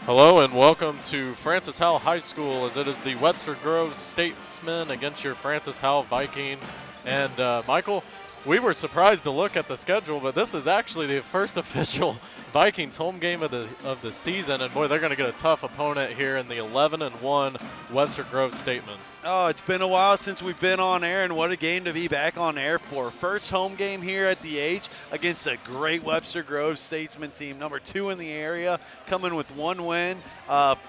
Hello and welcome to Francis Howell High School as it is the Webster Groves Statesmen against your Francis Howell Vikings. And Michael, we were surprised to look at the schedule, but this is actually the first official Vikings home game of the season. And boy, they're going to get a tough opponent here in the 11-1 Webster Groves Statesmen. Oh, it's been a while since we've been on air, and what a game to be back on air for. First home game here at the H against a great Webster Groves Statesman team, number 2 in the area, coming with 1 win.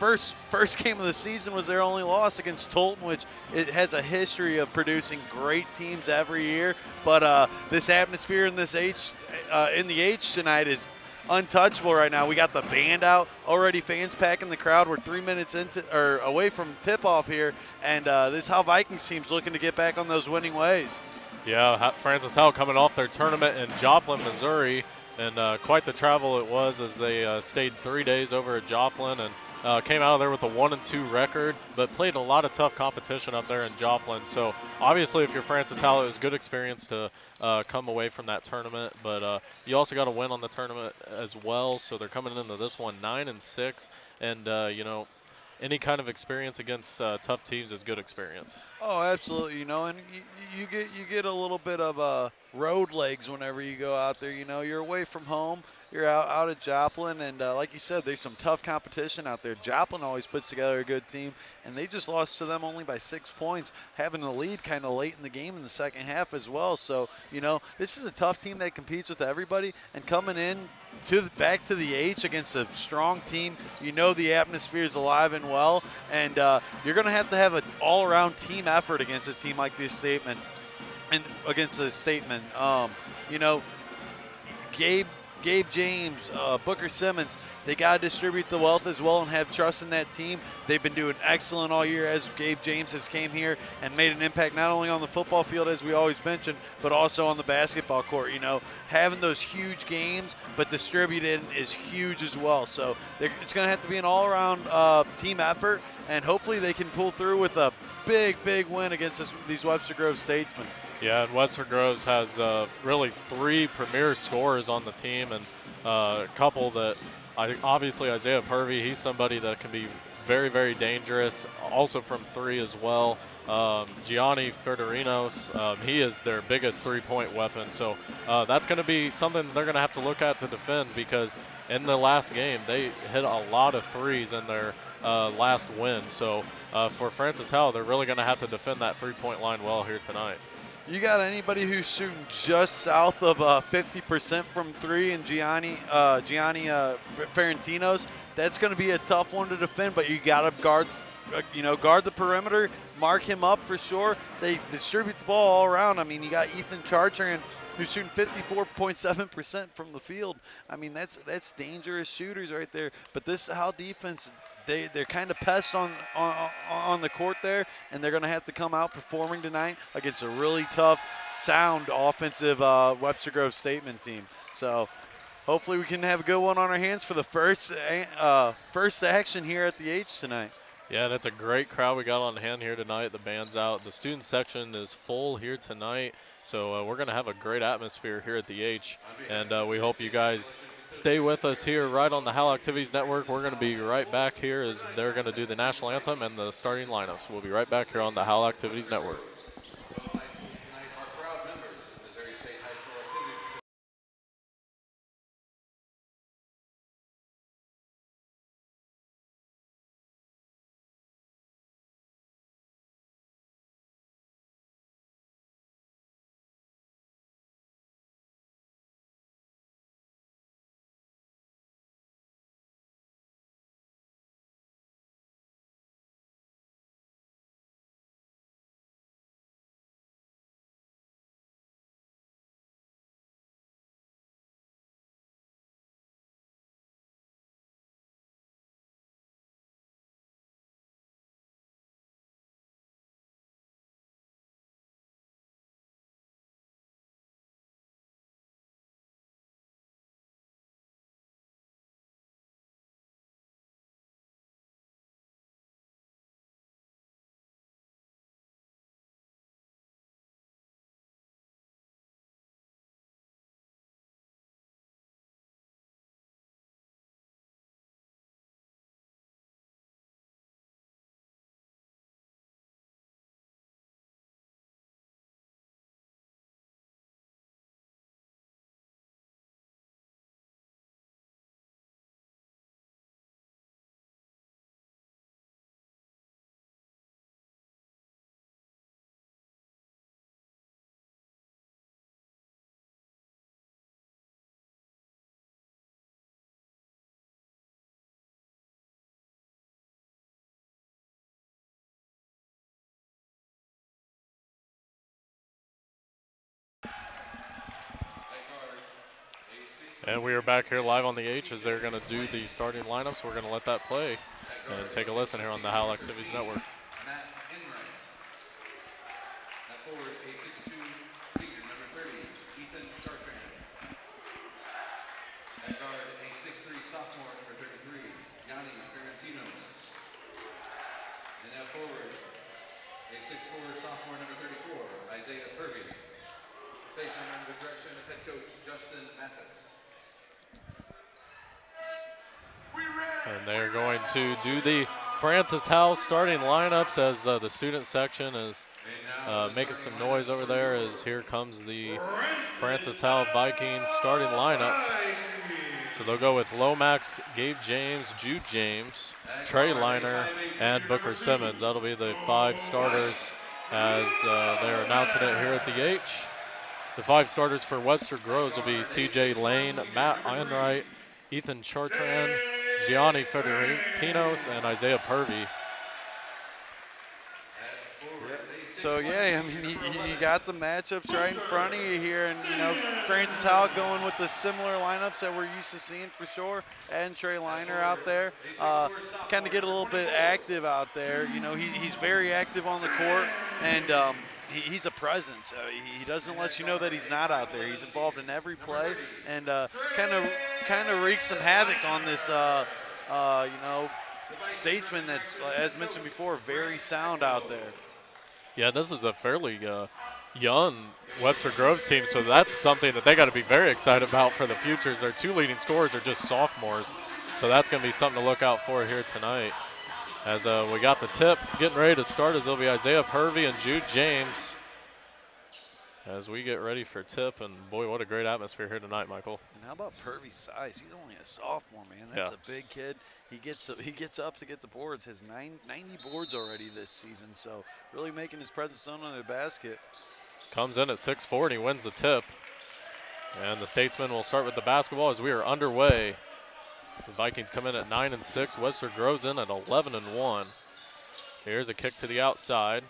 First game of the season was their only loss against Tolton, which it has a history of producing great teams every year. But this atmosphere in this in the H tonight is untouchable right now. We got the band out already, fans packing the crowd. We're 3 minutes away from tip-off here, and this Howell Vikings team's looking to get back on those winning ways. Yeah, Francis Howell coming off their tournament in Joplin, Missouri, and quite the travel it was as they stayed 3 days over at Joplin and came out of there with a 1-2 record, but played a lot of tough competition up there in Joplin. So obviously, if you're Francis Howell, it was a good experience to come away from that tournament. But you also got to win on the tournament as well. So they're coming into this one 9-6, and any kind of experience against tough teams is good experience. Oh, absolutely. And you get a little bit of road legs whenever you go out there. You're away from home. You're out at Joplin, and like you said, there's some tough competition out there. Joplin always puts together a good team, and they just lost to them only by 6 points, having the lead kind of late in the game in the second half as well. So, this is a tough team that competes with everybody, and coming in back to the H against a strong team, the atmosphere is alive and well, and you're going to have an all-around team effort against a team like this Statement, and against a Statement. Gabe James, Booker Simmons, they got to distribute the wealth as well and have trust in that team. They've been doing excellent all year as Gabe James has came here and made an impact not only on the football field, as we always mention, but also on the basketball court. Having those huge games but distributed is huge as well. So it's going to have to be an all-around team effort, and hopefully they can pull through with a big win against these Webster Groves Statesmen. Yeah, and Webster Groves has really 3 premier scorers on the team, and a couple that obviously Isaiah Purvey, he's somebody that can be very, very dangerous, also from 3 as well. Gianni Ferderinos, he is their biggest 3-point weapon. So that's going to be something they're going to have to look at to defend, because in the last game they hit a lot of threes in their last win. So for Francis Howell, they're really going to have to defend that 3-point line well here tonight. You got anybody who's shooting just south of 50% from 3, and Gianni Ferentinos, that's going to be a tough one to defend. But you got to guard the perimeter, mark him up for sure. They distribute the ball all around. I mean, you got Ethan Chartrand, who's shooting 54.7% from the field. I mean, that's dangerous shooters right there. But this Howell defense, they're kind of pests on the court there, and they're going to have to come out performing tonight against a really tough, sound offensive Webster Groves Statement team. So hopefully we can have a good one on our hands for the first action here at the H tonight. Yeah, that's a great crowd we got on hand here tonight. The band's out. The student section is full here tonight. So we're going to have a great atmosphere here at the H, and we hope you guys stay with us here right on the Howell Activities Network. We're going to be right back here as they're going to do the national anthem and the starting lineups. We'll be right back here on the Howell Activities Network. And we are back here live on the H as they're going to do the starting lineup, so we're going to let that play and take a listen here on the Howell Activities Network. At forward, a 6'2" senior, number 30, Ethan Chartrand. At guard, a 6'3" sophomore, number 33, Yanni Ferentinos. And at forward, a 6'4" sophomore, number 34, Isaiah Purvey. Station under the direction of head coach Justin Mathis. And they're going to do the Francis Howell starting lineups as the student section is making some noise over there as here comes the Francis Howell Vikings starting lineup. So they'll go with Lomax, Gabe James, Jude James, Trey Liner, and Booker Simmons. That'll be the 5 starters as they're announcing it here at the H. The 5 starters for Webster Groves will be CJ Lane, Matt Einright, Ethan Chartrand, Gianni Federatinos, and Isaiah Purvey. So, yeah, I mean, you got the matchups right in front of you here. And, you know, Francis Howell going with the similar lineups that we're used to seeing for sure. And Trey Liner out there. Kind of get a little bit active out there. You know, he's very active on the court. And he's a presence. He doesn't let you know that he's not out there. He's involved in every play and kind of wreaks some havoc on this, you know, statesman that's, as mentioned before, very sound out there. Yeah, this is a fairly young Webster Groves team, so that's something that they got to be very excited about for the future. Their 2 leading scorers are just sophomores, so that's going to be something to look out for here tonight. As we got the tip getting ready to start, as it'll be Isaiah Purvey and Jude James as we get ready for tip. And boy, what a great atmosphere here tonight, Michael. And how about Purvey's size? He's only a sophomore, man. That's a big kid. He gets up to get the boards. Has 90 boards already this season, so really making his presence known on the basket. Comes in at 6'4", and he wins the tip. And the Statesmen will start with the basketball as we are underway. The Vikings come in at 9-6. Webster Groves in at 11-1. Here's a kick to the outside.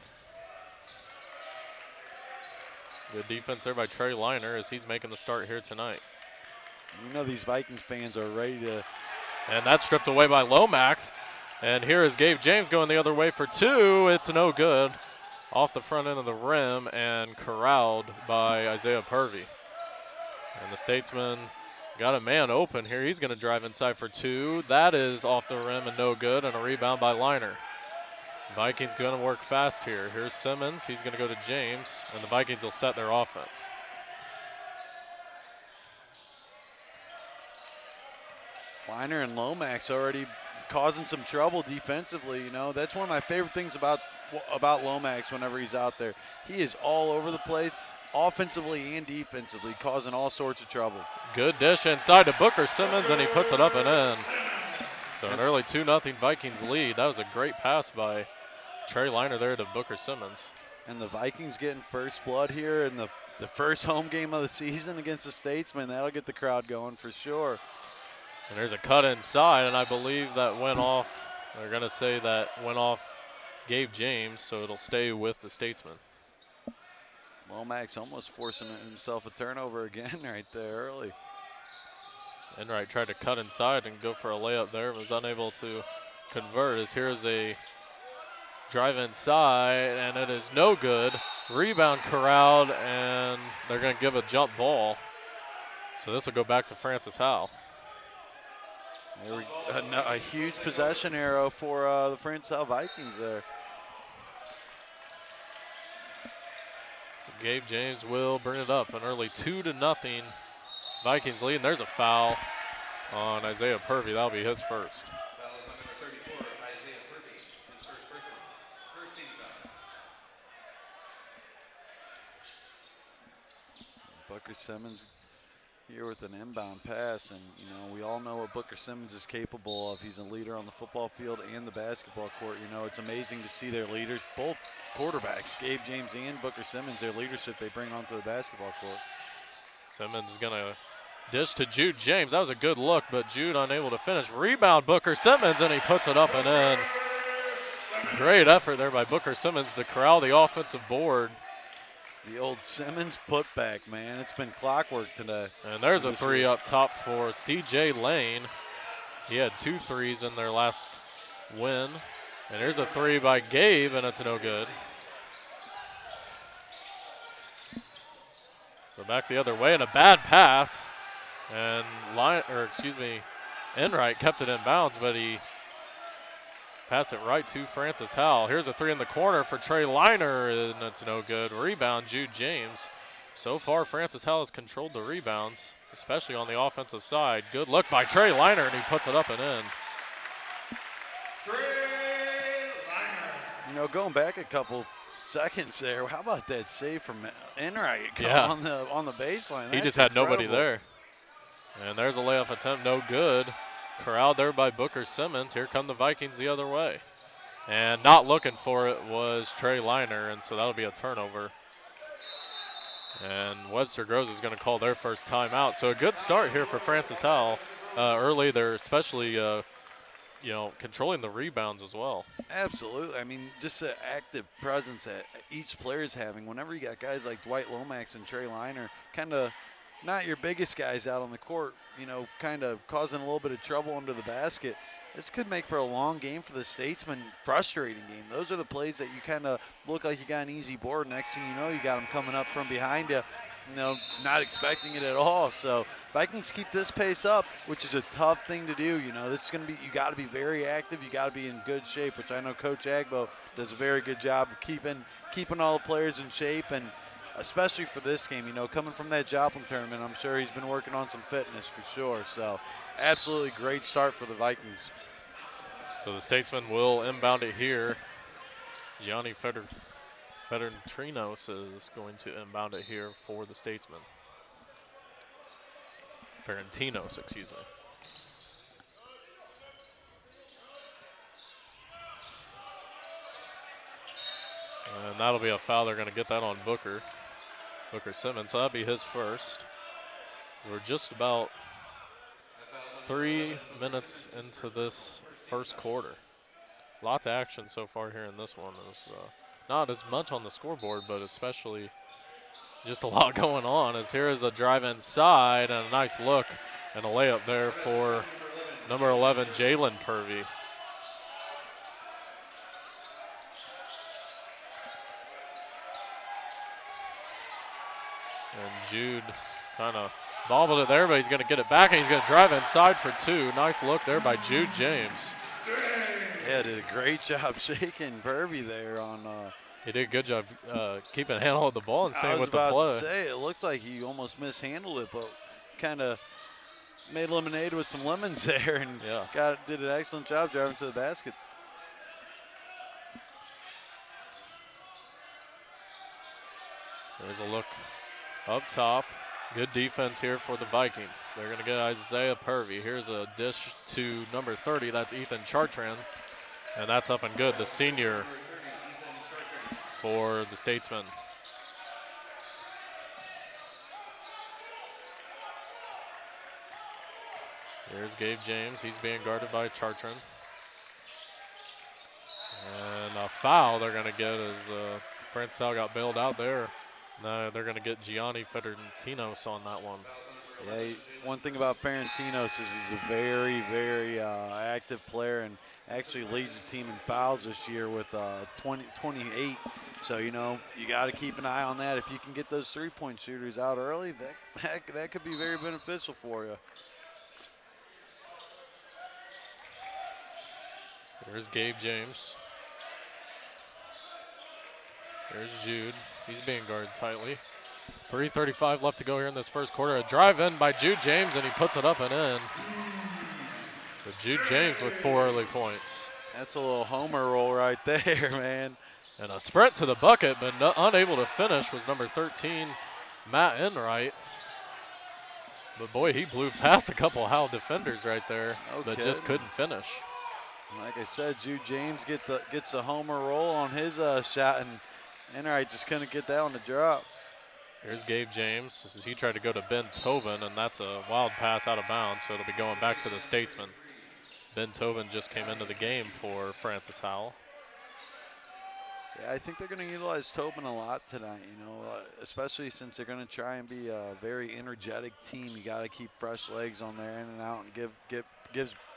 Good defense there by Trey Liner as he's making the start here tonight. You know these Vikings fans are ready to. And that's stripped away by Lomax. And here is Gabe James going the other way for 2. It's no good. Off the front end of the rim and corralled by Isaiah Purvey. And the Statesman got a man open here. He's going to drive inside for 2. That is off the rim and no good, and a rebound by Liner. Vikings going to work fast here. Here's Simmons. He's going to go to James, and the Vikings will set their offense. Liner and Lomax already causing some trouble defensively. You know, that's one of my favorite things about Lomax whenever he's out there. He is all over the place, offensively and defensively, causing all sorts of trouble. Good dish inside to Booker Simmons, and he puts it up and in. So an early 2-0 Vikings lead. That was a great pass by Trey Liner there to Booker Simmons. And the Vikings getting first blood here in the first home game of the season against the Statesmen. That'll get the crowd going for sure. And there's a cut inside, and I believe that went off. They're going to say that went off Gabe James, so it'll stay with the Statesmen. Lomax almost forcing himself a turnover again right there early. Enright tried to cut inside and go for a layup there, was unable to convert. As here's a drive inside, and it is no good. Rebound corralled, and they're going to give a jump ball. So this will go back to Francis Howell. A huge possession arrow for the Francis Howell Vikings there. So Gabe James will bring it up, an early 2-0 Vikings lead. And there's a foul on Isaiah Purvey. That'll be his first. Foul is on number 34, Isaiah Purvey, his first personal. First team foul. Booker Simmons here with an inbound pass, and you know we all know what Booker Simmons is capable of. He's a leader on the football field and the basketball court. You know, it's amazing to see their leaders, both quarterbacks, Gabe James and Booker Simmons, their leadership they bring onto the basketball court. Simmons is going to dish to Jude James. That was a good look, but Jude unable to finish. Rebound Booker Simmons, and he puts it up and in. Great effort there by Booker Simmons to corral the offensive board. The old Simmons putback, man. It's been clockwork today. And there's a three up top for C.J. Lane. He had 2 threes in their last win. And here's a three by Gabe, and it's no good. We're back the other way, and a bad pass. And Enright kept it in bounds, but he passed it right to Francis Howell. Here's a three in the corner for Trey Liner, and it's no good. Rebound, Jude James. So far, Francis Howell has controlled the rebounds, especially on the offensive side. Good look by Trey Liner, and he puts it up and in. Trey Liner. You know, going back a couple seconds there, how about that save from Enright on the baseline? He That's just had nobody incredible. there. And there's a layup attempt, no good. Corralled there by Booker Simmons. Here come the Vikings the other way. And not looking for it was Trey Liner, and so that'll be a turnover. And Webster Groves is going to call their first timeout. So a good start here for Francis Howell. Early, they're especially controlling the rebounds as well. Absolutely. I mean, just the active presence that each player is having. Whenever you got guys like Dwight Lomax and Trey Liner, kind of not your biggest guys out on the court, kind of causing a little bit of trouble under the basket. This could make for a long game for the Statesmen, frustrating game. Those are the plays that you kind of look like you got an easy board. Next thing you know, you got them coming up from behind you, not expecting it at all. So Vikings keep this pace up, which is a tough thing to do. This is going to be, you got to be very active. You got to be in good shape, which I know Coach Agbo does a very good job of keeping all the players in shape, and especially for this game, coming from that Joplin tournament, I'm sure he's been working on some fitness for sure. So absolutely great start for the Vikings. So the Statesmen will inbound it here. Gianni Federtrinos is going to inbound it here for the Statesmen. Ferentinos, excuse me. And that'll be a foul. They're going to get that on Booker Simmons. So that'll be his first. We're just about 3 minutes into this first quarter. Lots of action so far here in this one. There's not as much on the scoreboard, but especially just a lot going on. As here is a drive inside and a nice look and a layup there for number 11, Jalen Purvey. And Jude kind of bobbled it there, but he's going to get it back, and he's going to drive inside for 2. Nice look there by Jude James. Yeah, did a great job shaking Purvey there on. He did a good job keeping a handle of the ball and staying with the play. I was about to say, it looked like he almost mishandled it, but kind of made lemonade with some lemons there, and did an excellent job driving to the basket. There's a look up top. Good defense here for the Vikings. They're going to get Isaiah Purvey. Here's a dish to number 30. That's Ethan Chartrand. And that's up and good. The senior for the Statesmen. Here's Gabe James. He's being guarded by Chartrand. And a foul they're going to get as Francis Howell got bailed out there. No, they're going to get Gianni Federentinos on that one. Yeah, one thing about Ferentinos is he's a very, very active player and actually leads the team in fouls this year with 28. So, you got to keep an eye on that. If you can get those three-point shooters out early, that could be very beneficial for you. There's Gabe James. There's Jude. He's being guarded tightly. 3:35 left to go here in this first quarter. A drive in by Jude James, and he puts it up and in. So Jude James with 4 early points. That's a little homer roll right there, man. And a sprint to the bucket, but unable to finish was number 13, Matt Enright. But boy, he blew past a couple Howell defenders right there, but just couldn't finish. Like I said, Jude James gets a homer roll on his shot, and Enright just couldn't get that on the drop. Here's Gabe James. He tried to go to Ben Tobin, and that's a wild pass out of bounds, so it'll be going back to the Statesman. Ben Tobin just came into the game for Francis Howell. Yeah, I think they're going to utilize Tobin a lot tonight, especially since they're going to try and be a very energetic team. You got to keep fresh legs on there in and out and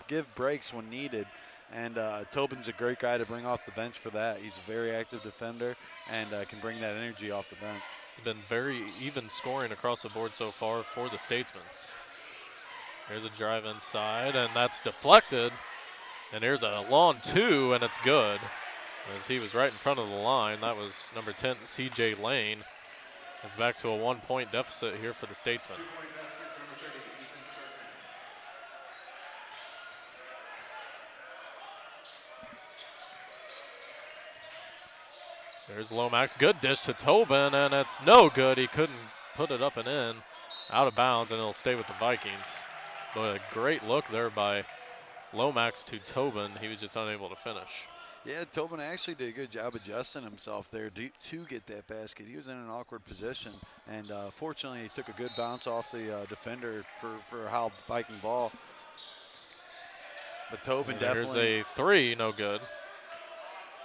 give breaks when needed. And Tobin's a great guy to bring off the bench for that. He's a very active defender and can bring that energy off the bench. Been very even scoring across the board so far for the Statesmen. Here's a drive inside, and that's deflected. And here's a long two, and it's good. As he was right in front of the line. That was number 10, C.J. Lane. It's back to a 1-point deficit here for the Statesmen. 2-point basket for number 30, Ethan Chartrand. There's Lomax. Good dish to Tobin, and it's no good. He couldn't put it up and in. Out of bounds, and it'll stay with the Vikings. But a great look there by Lomax to Tobin. He was just unable to finish. Yeah, Tobin actually did a good job adjusting himself there to get that basket. He was in an awkward position, and fortunately he took a good bounce off the defender for a Howell Viking ball. But Tobin and definitely. Here's a three, no good.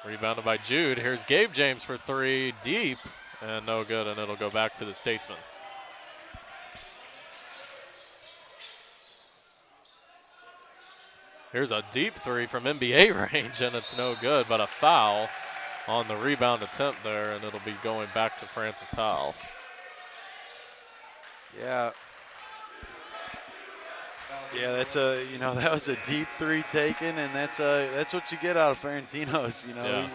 Rebounded by Jude. Here's Gabe James for three, deep, and no good, and it'll go back to the Statesmen. Here's a deep three from NBA range, and it's no good, but a foul on the rebound attempt there, and it'll be going back to Francis Howell. Yeah. Yeah, that's that was a deep three taken, and that's what you get out of Ferentinos. Yeah.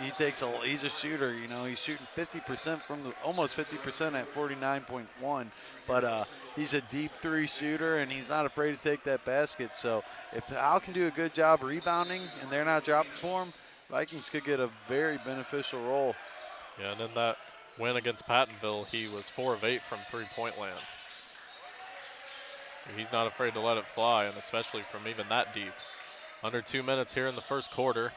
He's a shooter. He's shooting 50% almost 50% at 49.1, but he's a deep three shooter, and he's not afraid to take that basket. So if Howell can do a good job rebounding, and they're not dropping for him, Vikings could get a very beneficial role. Yeah, and in that win against Pattonville, he was 4 of 8 from three-point land. He's not afraid to let it fly, and especially from even that deep. Under 2 minutes here in the first quarter.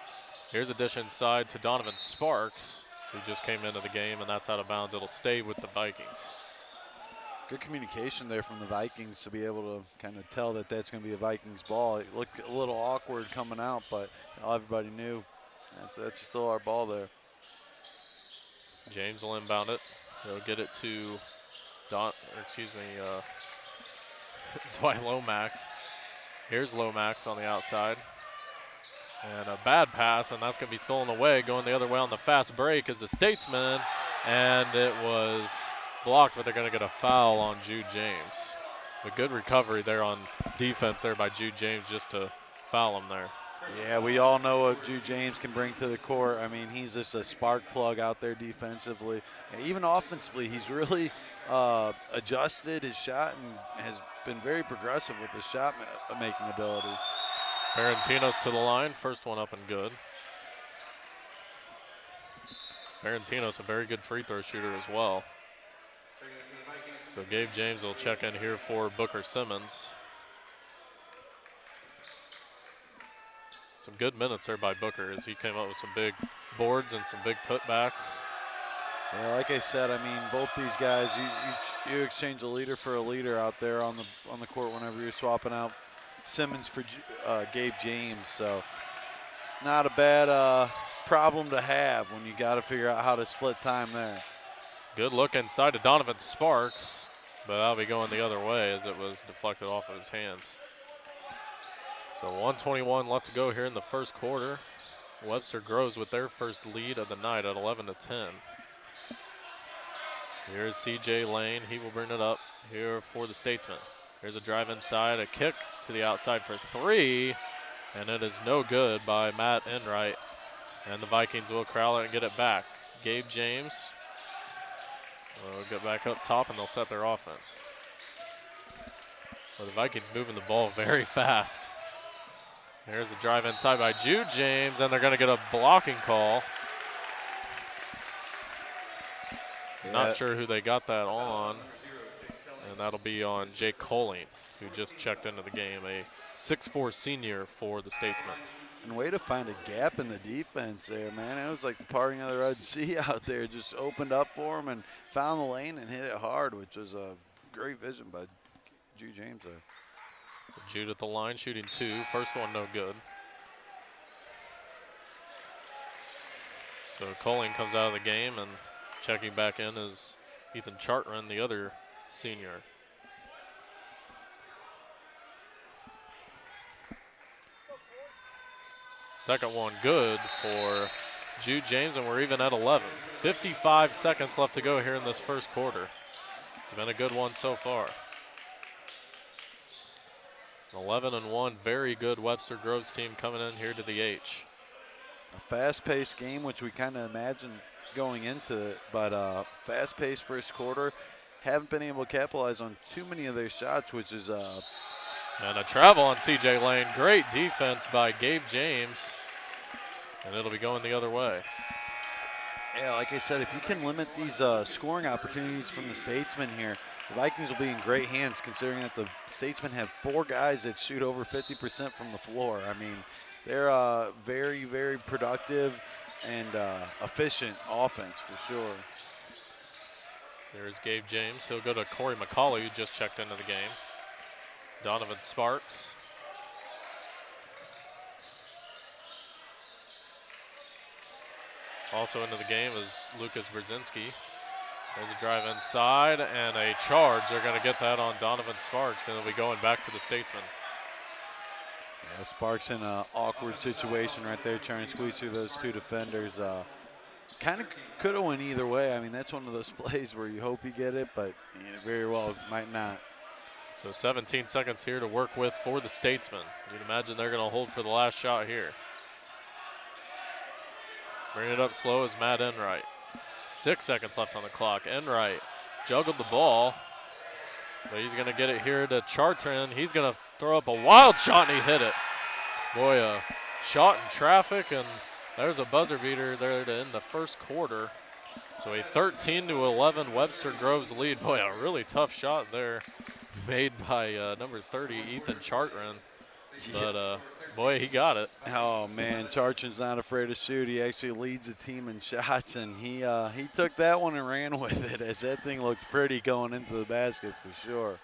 Here's a dish inside to Donovan Sparks, who just came into the game, and that's out of bounds. It'll stay with the Vikings. Good communication there from the Vikings to be able to kind of tell that that's going to be a Vikings ball. It looked a little awkward coming out, but everybody knew that's still our ball there. James will inbound it. He'll get it to Dwight Lomax. Here's Lomax on the outside. And a bad pass, and that's going to be stolen away. Going the other way on the fast break is the Statesman, and it was blocked, but they're going to get a foul on Jude James. A good recovery there on defense there by Jude James just to foul him there. Yeah, we all know what Jude James can bring to the court. I mean, he's just a spark plug out there defensively. And even offensively, he's really adjusted his shot and has been very progressive with his shot-making ability. Ferentinos to the line. First one up and good. Ferentinos, a very good free throw shooter as well. So Gabe James will check in here for Booker Simmons. Some good minutes there by Booker as he came up with some big boards and some big putbacks. Yeah, like I said, I mean, both these guys, you exchange a leader for a leader out there on the court whenever you're swapping out Simmons for Gabe James. So it's not a bad problem to have when you got to figure out how to split time there. Good look inside to Donovan Sparks, but that'll be going the other way as it was deflected off of his hands. So 1:21 left to go here in the first quarter. Webster grows with their first lead of the night at 11-10. Here's C.J. Lane. He will bring it up here for the Statesmen. Here's a drive inside, a kick to the outside for three, and it is no good by Matt Enright. And the Vikings will corral it and get it back. Gabe James will get back up top, and they'll set their offense. Well, the Vikings moving the ball very fast. There's a drive inside by Jude James, and they're going to get a blocking call. Yeah. Not sure who they got that on, and that'll be on Jake Colling, who just checked into the game, a 6'4" senior for the Statesmen. And way to find a gap in the defense there, man. It was like the parting of the Red Sea out there. Just opened up for him and found the lane and hit it hard, which was a great vision by Jude James there. Jude at the line, shooting two. First one no good. So Colling comes out of the game, and checking back in is Ethan Chartrand, the other senior. Second one good for Jude James, and we're even at 11. 55 seconds left to go here in this first quarter. It's been a good one so far. 11-1, very good Webster Groves team coming in here to the H. A fast-paced game, which we kind of imagined going into it, but fast-paced first quarter. Haven't been able to capitalize on too many of their shots, which is and a travel on CJ Lane. Great defense by Gabe James, and it'll be going the other way. Yeah, like I said, if you can limit these scoring opportunities from the Statesmen here, the Vikings will be in great hands, considering that the Statesmen have 4 guys that shoot over 50% from the floor. I mean, they're very, very productive and efficient offense for sure. There's Gabe James. He'll go to Corey McCauley, who just checked into the game. Donovan Sparks. Also into the game is Lucas Brzezinski. There's a drive inside and a charge. They're going to get that on Donovan Sparks, and they'll be going back to the Statesmen. Yeah, Sparks in an awkward situation right there, trying to squeeze through those 2 defenders. Kind of could have went either way. I mean, that's one of those plays where you hope you get it, but very well might not. So 17 seconds here to work with for the Statesmen. You'd imagine they're going to hold for the last shot here. Bring it up slow is Matt Enright. 6 seconds left on the clock. Enright juggled the ball, but he's going to get it here to Chartrand. He's going to throw up a wild shot, and he hit it. Boy, a shot in traffic, and there's a buzzer beater there to end the first quarter. So a 13-11 Webster Groves lead. Boy, a really tough shot there made by number 30, Ethan Chartrand. But, boy, he got it. Oh, man, Chartrand's not afraid to shoot. He actually leads the team in shots, and he took that one and ran with it, as that thing looked pretty going into the basket for sure.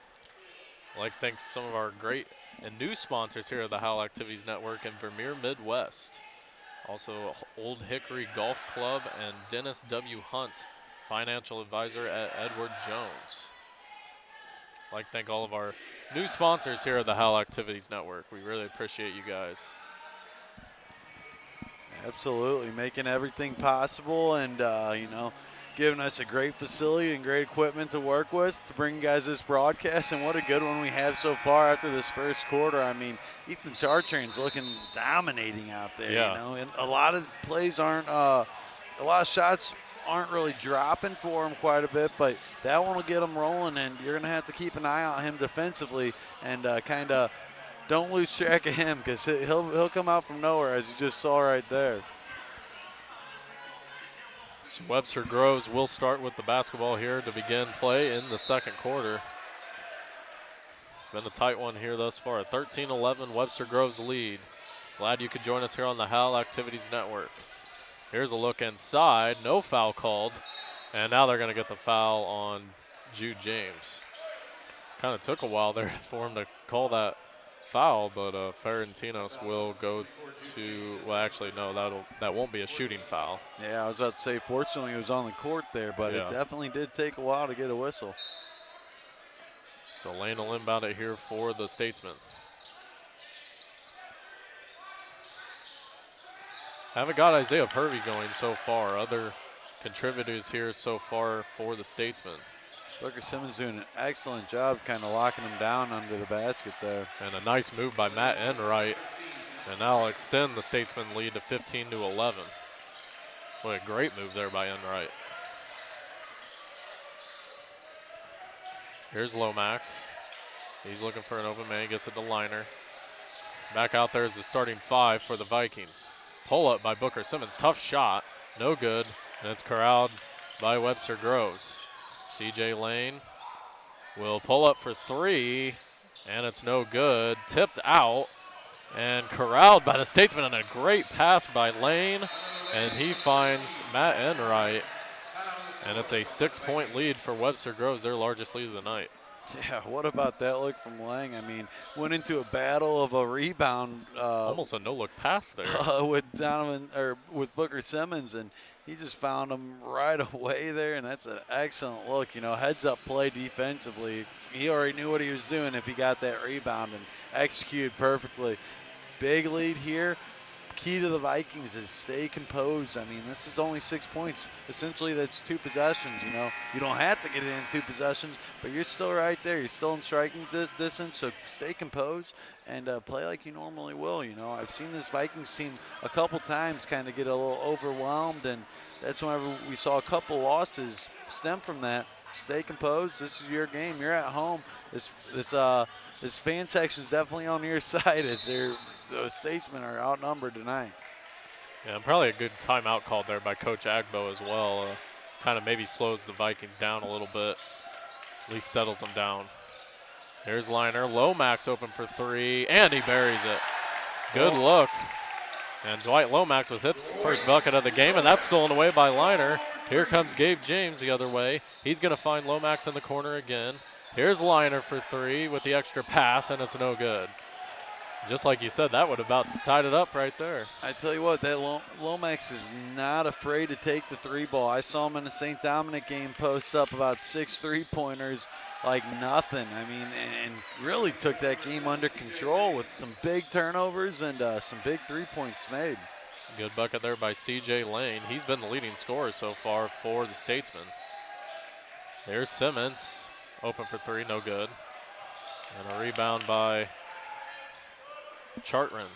I'd like to thank some of our great and new sponsors here at the Howell Activities Network and Vermeer Midwest. Also, Old Hickory Golf Club and Dennis W. Hunt, financial advisor at Edward Jones. I'd like to thank all of our new sponsors here at the Howell Activities Network. We really appreciate you guys. Absolutely, making everything possible and, giving us a great facility and great equipment to work with to bring guys this broadcast. And what a good one we have so far after this first quarter. I mean, Ethan Chartrand's looking dominating out there, and a lot of plays aren't, a lot of shots aren't really dropping for him quite a bit, but that one will get him rolling, and you're going to have to keep an eye on him defensively and kind of don't lose track of him, because he'll come out from nowhere, as you just saw right there. So Webster Groves will start with the basketball here to begin play in the second quarter. It's been a tight one here thus far. A 13-11 Webster Groves lead. Glad you could join us here on the Howell Activities Network. Here's a look inside. No foul called. And now they're going to get the foul on Jude James. Kind of took a while there for him to call that foul, but Ferentinos will go to, well, actually, no, that won't be a shooting foul. Yeah, I was about to say, fortunately, he was on the court there, but it definitely did take a while to get a whistle. So Lane will inbound it here for the Statesmen. Haven't got Isaiah Purvey going so far. Other contributors here so far for the Statesmen. Booker Simmons doing an excellent job kind of locking him down under the basket there. And a nice move by Matt Enright. And now will extend the Statesmen lead to 15-11. What a great move there by Enright. Here's Lomax. He's looking for an open man. He gets it to Liner. Back out there is the starting 5 for the Vikings. Pull up by Booker Simmons. Tough shot. No good. And it's corralled by Webster Groves. CJ Lane will pull up for 3, and it's no good. Tipped out and corralled by the Statesmen, and a great pass by Lane, and he finds Matt Enright, and it's a 6-point lead for Webster Groves, their largest lead of the night. Yeah, what about that look from Lang? I mean, went into a battle of a rebound Almost a no-look pass there. with Donovan or with Booker Simmons, and he just found him right away there, and that's an excellent look. You know, heads-up play defensively. He already knew what he was doing if he got that rebound and executed perfectly. Big lead here. Key to the Vikings is stay composed. I mean, this is only 6 points. Essentially, that's 2 possessions. You know, you don't have to get it in 2 possessions, but you're still right there. You're still in striking distance, so stay composed and play like you normally will. You know, I've seen this Vikings team a couple times kind of get a little overwhelmed, and that's whenever we saw a couple losses stem from that. Stay composed. This is your game. You're at home. This fan section is definitely on your side as the Statesmen are outnumbered tonight. Yeah, and probably a good timeout called there by Coach Agbo as well. Kind of maybe slows the Vikings down a little bit, at least settles them down. There's Liner. Lomax open for 3, and he buries it. Good look. And Dwight Lomax with his first bucket of the game, and that's stolen away by Liner. Here comes Gabe James the other way. He's going to find Lomax in the corner again. Here's Liner for 3 with the extra pass, and it's no good. Just like you said, that would have about tied it up right there. I tell you what, that Lomax is not afraid to take the 3 ball. I saw him in the St. Dominic game post up about 6 3-pointers like nothing. I mean, and really took that game under control with some big turnovers and some big 3-points made. Good bucket there by C.J. Lane. He's been the leading scorer so far for the Statesmen. There's Simmons, open for 3, no good. And a rebound by Chartran.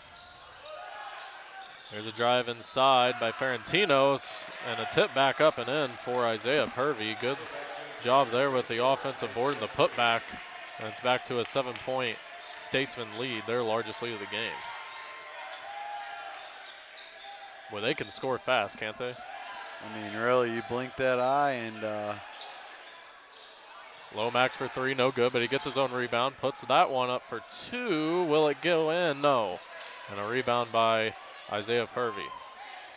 There's a drive inside by Ferrantino, and a tip back up and in for Isaiah Purvey. Good job there with the offensive board and the putback. And it's back to a 7-point Statesman lead, their largest lead of the game. Well, they can score fast, can't they? I mean, really, you blink that eye and Lomax for 3, no good, but he gets his own rebound, puts that one up for 2. Will it go in? No. And a rebound by Isaiah Purvey.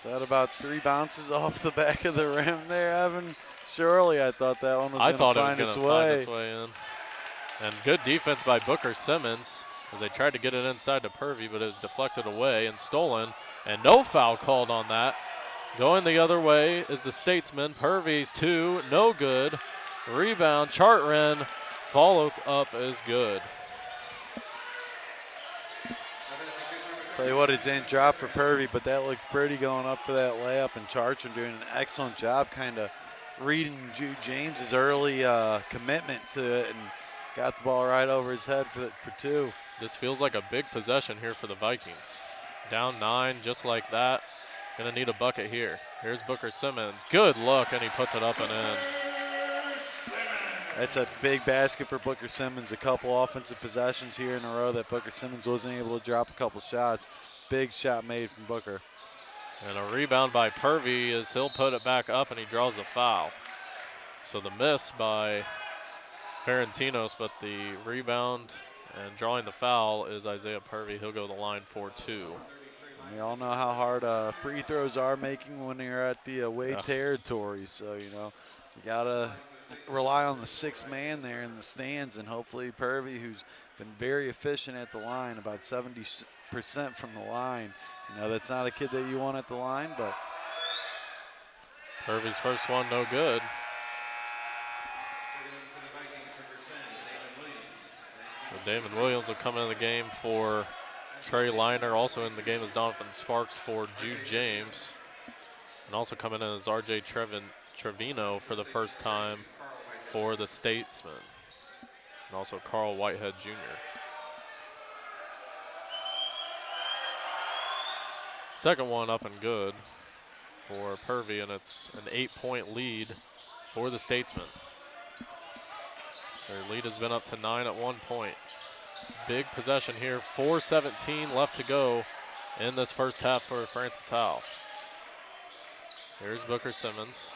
is that about 3 bounces off the back of the rim there, Evan? Surely I thought that one was going to find its way in. And good defense by Booker Simmons as they tried to get it inside to Purvey, but it was deflected away and stolen. And no foul called on that. Going the other way is the Statesman. Purvey's 2, no good. Rebound, Chartran, follow up is good. Tell you what, it didn't drop for Purvey, but that looked pretty going up for that layup, and Chartran doing an excellent job kind of reading James's early commitment to it and got the ball right over his head for 2. This feels like a big possession here for the Vikings. Down 9 just like that. Gonna need a bucket here. Here's Booker Simmons. Good look, and he puts it up and in. That's a big basket for Booker Simmons. A couple offensive possessions here in a row that Booker Simmons wasn't able to drop a couple shots. Big shot made from Booker. And a rebound by Purvey as he'll put it back up, and he draws the foul. So the miss by Ferrantino, but the rebound and drawing the foul is Isaiah Purvey. He'll go to the line for 2. We all know how hard free throws are making when you're at the away territory. So, you know, you got to rely on the 6th man there in the stands, and hopefully Purvey, who's been very efficient at the line, about 70% from the line. You know, that's not a kid that you want at the line, but Purvey's first one, no good. So Damon Williams will come into the game for Trey Liner. Also in the game is Donovan Sparks for Jude James. And also coming in is R.J. Trevino for the first time for the Statesmen. And also Carl Whitehead Jr. Second one up and good for Purvey, and it's an 8-point lead for the Statesmen. Their lead has been up to 9 at one point. Big possession here, 4:17 left to go in this first half for Francis Howell. Here's Booker Simmons.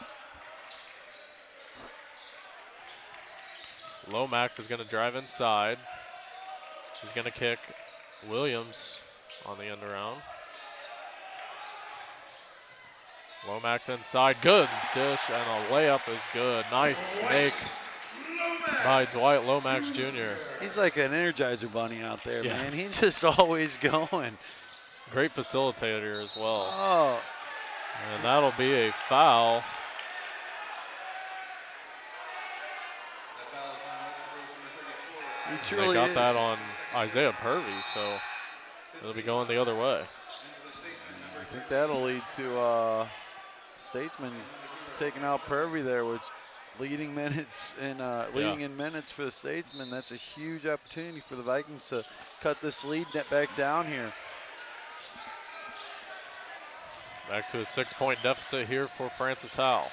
Lomax is going to drive inside. He's going to kick. Williams on the end around. Lomax inside, good dish, and a layup is good. Nice make by Dwight Lomax Jr. He's like an Energizer bunny out there, Yeah. man. He's just always going. Great facilitator as well. Oh, And that'll be a foul. That foul is on Webster, number 34. he They truly got is. that on Isaiah Purvey, so it'll be going the other way. Into the Statesman, number I think that'll lead to Statesman taking out Purvey there, which leading minutes and leading in minutes for the Statesman. That's a huge opportunity for the Vikings to cut this lead back down here. Back to a 6-point deficit here for Francis Howell.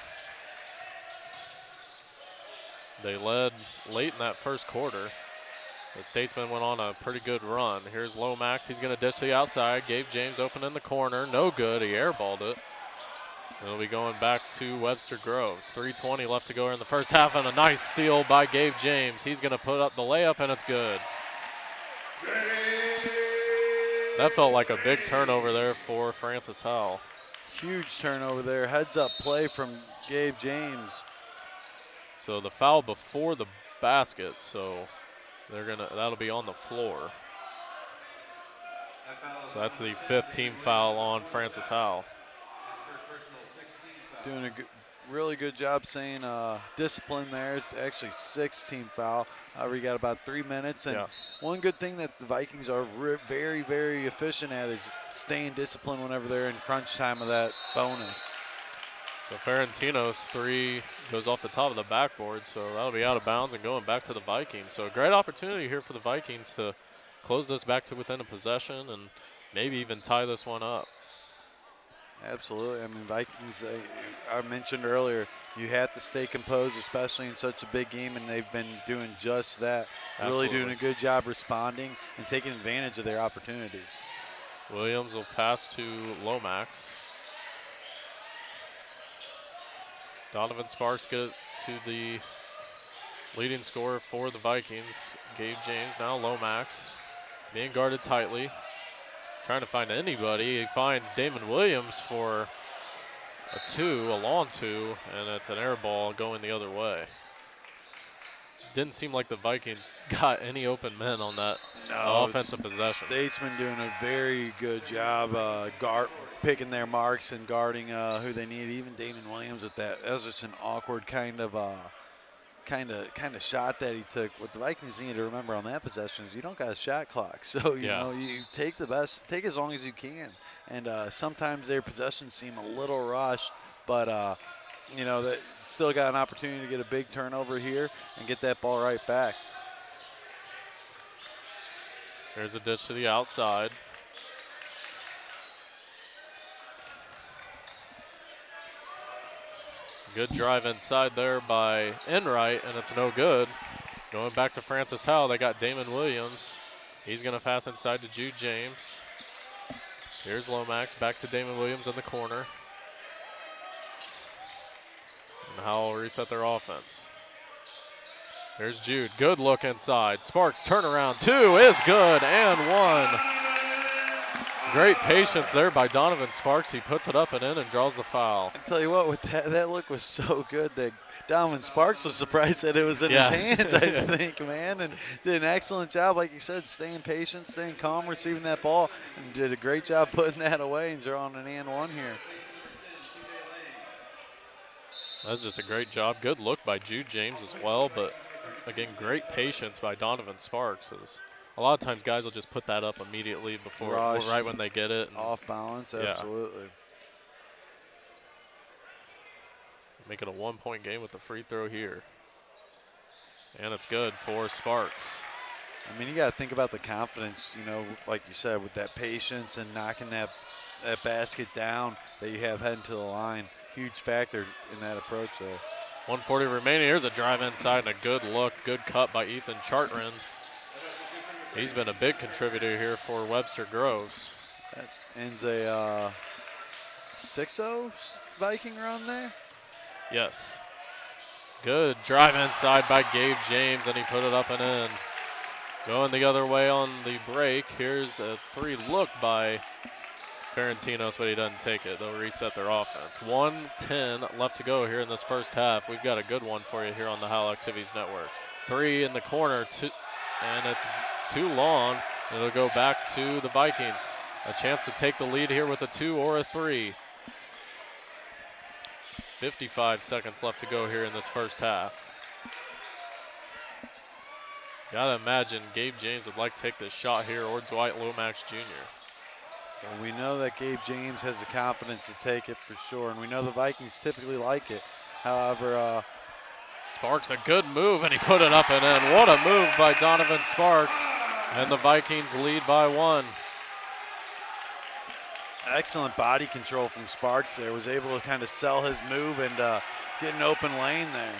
They led late in that first quarter. The Statesman went on a pretty good run. Here's Lomax. He's going to dish to the outside. Gabe James open in the corner. No good. He airballed it. It'll be going back to Webster Groves. 3:20 left to go in the first half, and a nice steal by Gabe James. He's going to put up the layup, and it's good. That felt like a big turnover there for Francis Howell. Huge turnover there. Heads up play from Gabe James. So the foul before the basket, so that'll be on the floor. That foul is So that's on the Isaiah 5th team Purvey. foul on Francis Howell. His first personal 16 foul. Doing a really good job saying discipline there. Actually, 6-team foul. We got about 3 minutes. And Yeah. one good thing that the Vikings are very, very efficient at is staying disciplined whenever they're in crunch time of that bonus. So Ferentino's 3 goes off the top of the backboard, so that'll be out of bounds and going back to the Vikings. So a great opportunity here for the Vikings to close this back to within a possession and maybe even tie this one up. Absolutely. I mean, Vikings, I mentioned earlier, you have to stay composed, especially in such a big game, and they've been doing just that. Really doing a good job responding and taking advantage of their opportunities. Williams will pass to Lomax. Donovan Sparks get to the leading scorer for the Vikings, Gabe James. Now Lomax being guarded tightly, trying to find anybody. He finds Damon Williams for a long two, and it's an air ball going the other way. Didn't seem like the Vikings got any open men on that offensive possession. Statesman doing a very good job picking their marks and guarding who they need. Even Damon Williams with that. That was just an awkward kind of shot that he took. What the Vikings need to remember on that possession is you don't got a shot clock. So, you know, you take take as long as you can. And sometimes their possessions seem a little rushed, but you know, that still got an opportunity to get a big turnover here and get that ball right back. There's a dish to the outside. Good drive inside there by Enright, and it's no good. Going back to Francis Howell, they got Damon Williams. He's going to pass inside to Jude James. Here's Lomax, back to Damon Williams in the corner. And Howell will reset their offense. There's Jude, good look inside. Sparks turnaround, 2 is good, and 1. Great patience there by Donovan Sparks. He puts it up and in and draws the foul. I tell you what, with that look was so good that Donovan Sparks was surprised that it was in his hands, I think, man, and did an excellent job, like you said, staying patient, staying calm, receiving that ball, and did a great job putting that away and drawing an and one here. That's just a great job. Good look by Jude James as well, but again, great patience by Donovan Sparks. A lot of times guys will just put that up immediately before, right when they get it. Off balance, absolutely. Make it a 1-point game with the free throw here. And it's good for Sparks. I mean, you got to think about the confidence, you know, like you said, with that patience and knocking that basket down that you have heading to the line. Huge factor in that approach there. 1:40 remaining. Here's a drive inside and a good look. Good cut by Ethan Chartrand. He's been a big contributor here for Webster Groves. That ends a 6-0 Viking run there. Yes. Good drive inside by Gabe James, and he put it up and in. Going the other way on the break. Here's a 3 look by Ferentinos, but he doesn't take it. They'll reset their offense. 1:10 left to go here in this first half. We've got a good one for you here on the Howell Activities Network. Three in the corner, and it's too long. It'll go back to the Vikings. A chance to take the lead here with a 2 or a 3. 55 seconds left to go here in this first half. Gotta imagine Gabe James would like to take this shot here, or Dwight Lomax Jr. Well, we know that Gabe James has the confidence to take it for sure, and we know the Vikings typically like it. However, Sparks, a good move, and he put it up and in. What a move by Donovan Sparks, and the Vikings lead by 1. excellent body control from Sparks there. Was able to kind of sell his move and get an open lane there.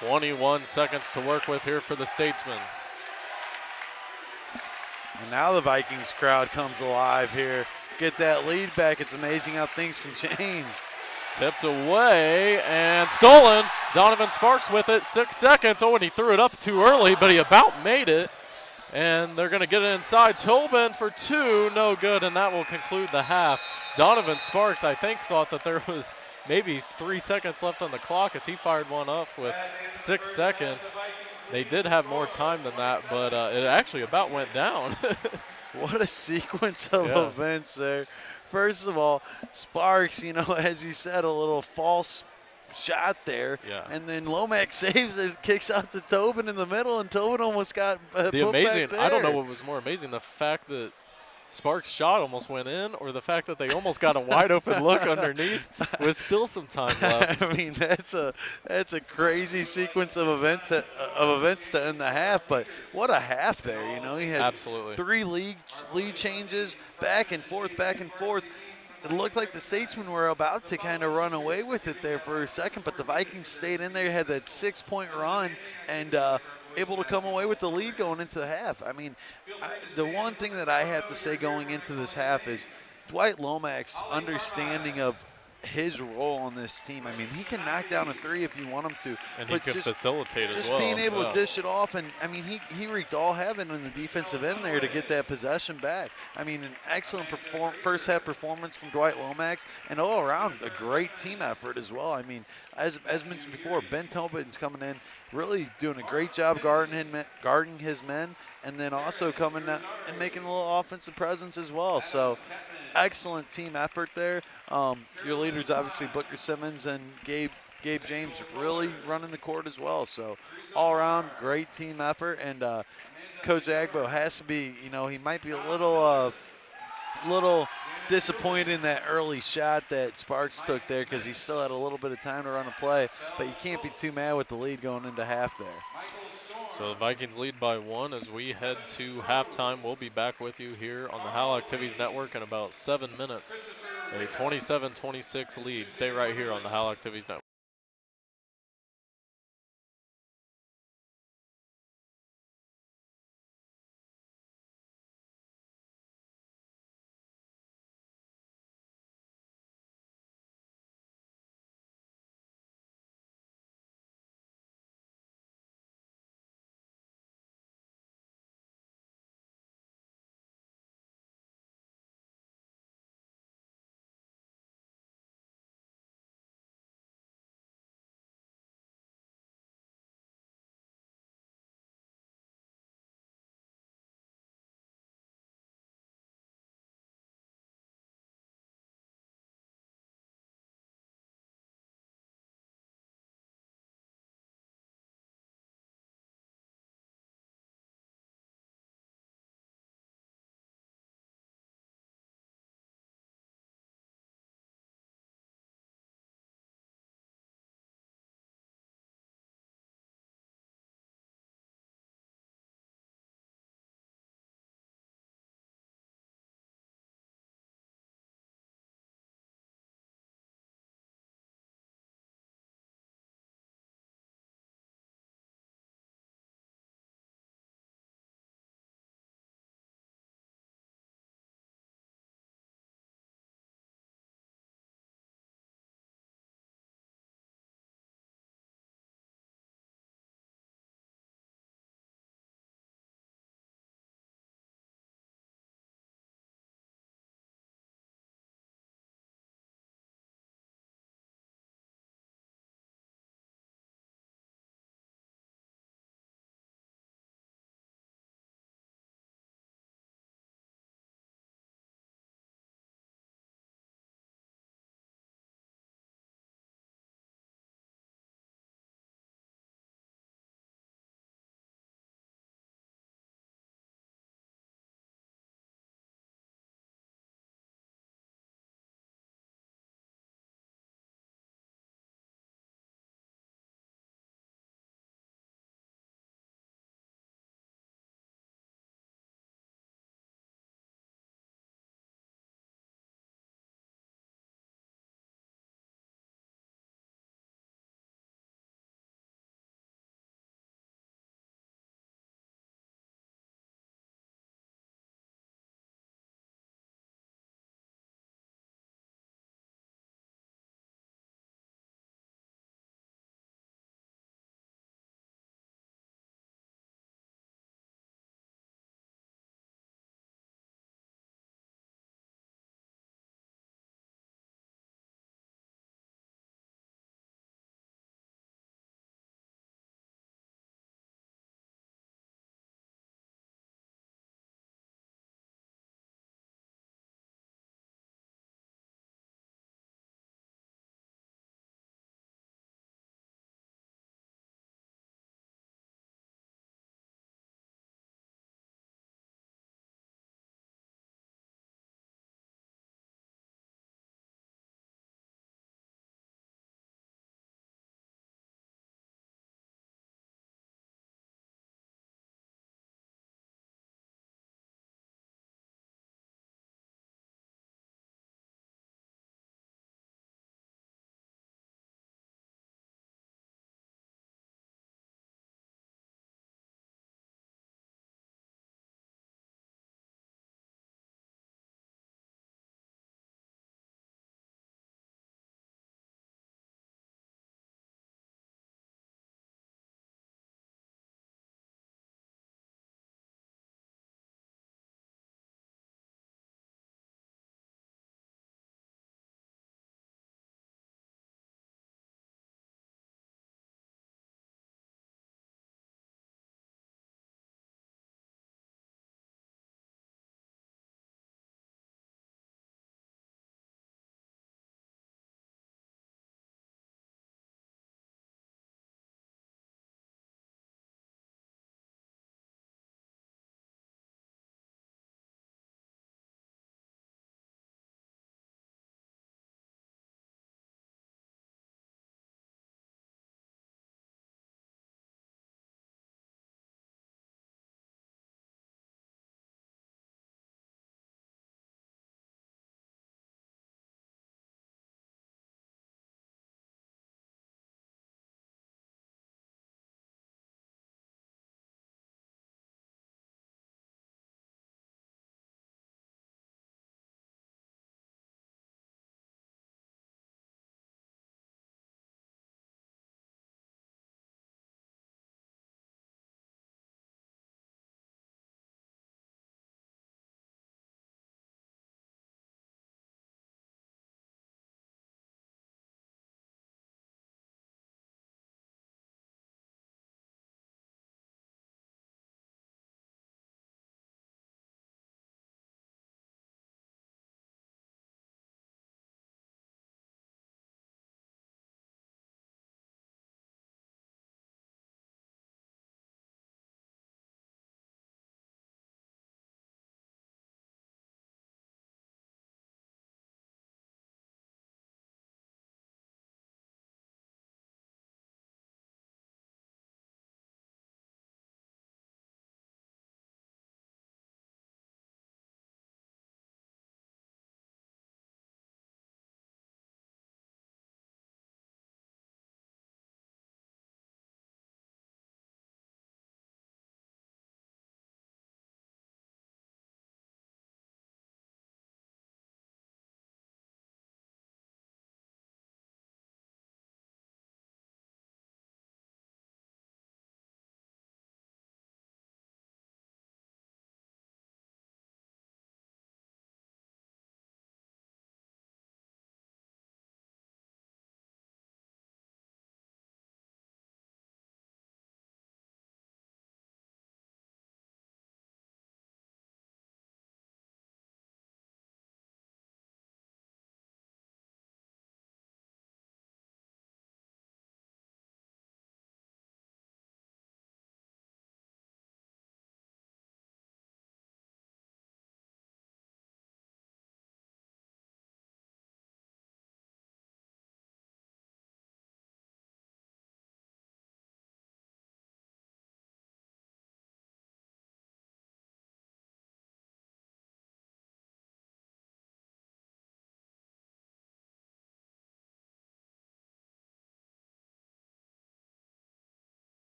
21 seconds to work with here for the Statesmen. And now the Vikings crowd comes alive here. Get that lead back. It's amazing how things can change. Tipped away and stolen. Donovan Sparks with it, 6 seconds. Oh, and he threw it up too early, but he about made it. And they're going to get it inside. Tobin for 2, no good, and that will conclude the half. Donovan Sparks, I think, thought that there was maybe 3 seconds left on the clock as he fired one off with 6 seconds. They did have more time than that, but it actually about went down. What a sequence of events there. First of all, Sparks, you know, as you said, a little false shot there. Yeah. And then Lomax saves it, kicks out to Tobin in the middle, and Tobin almost got put amazing, back there. I don't know what was more amazing, the fact that Sparks' shot almost went in, or the fact that they almost got a wide open look underneath with still some time left. I mean, that's a crazy sequence of events to end the half. But what a half there! You know, he had Absolutely 3 lead changes, back and forth, back and forth. It looked like the Statesmen were about to kind of run away with it there for a second, but the Vikings stayed in there, had that 6-point run, and able to come away with the lead going into the half. I mean, the one thing that I have to say going into this half is Dwight Lomax understanding of his role on this team. I mean, he can knock down a 3 if you want him to. And he can facilitate as well. Just being able to dish it off, and I mean, he wreaked all heaven in the defensive end there to get that possession back. I mean, an excellent first half performance from Dwight Lomax, and all around a great team effort as well. I mean, as mentioned before, Ben Tobin's coming in, really doing a great job guarding his men, and then also coming out and making a little offensive presence as well. So excellent team effort there. Your leaders, obviously, Booker Simmons and Gabe James, really running the court as well. So all around, great team effort. And Coach Agbo has to be, you know, he might be a little disappointed in that early shot that Sparks took there because he still had a little bit of time to run a play. But you can't be too mad with the lead going into half there. So the Vikings lead by 1 as we head to halftime. We'll be back with you here on the Howell Activities Network in about 7 minutes. A 27-26 lead. Stay right here on the Howell Activities Network.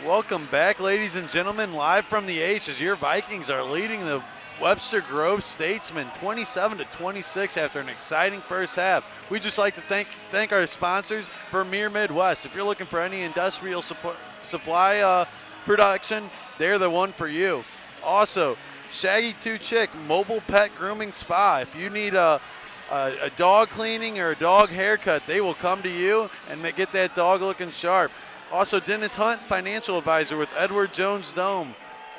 Welcome back, ladies and gentlemen, live from the H as your Vikings are leading the Webster Grove Statesmen 27-26 after an exciting first half. We'd just like to thank our sponsors, Vermeer Midwest. If you're looking for any industrial supply production, they're the one for you. Also, Shaggy 2 Chick Mobile Pet Grooming Spa. If you need a dog cleaning or a dog haircut, they will come to you and get that dog looking sharp. Also, Dennis Hunt, financial advisor with Edward Jones.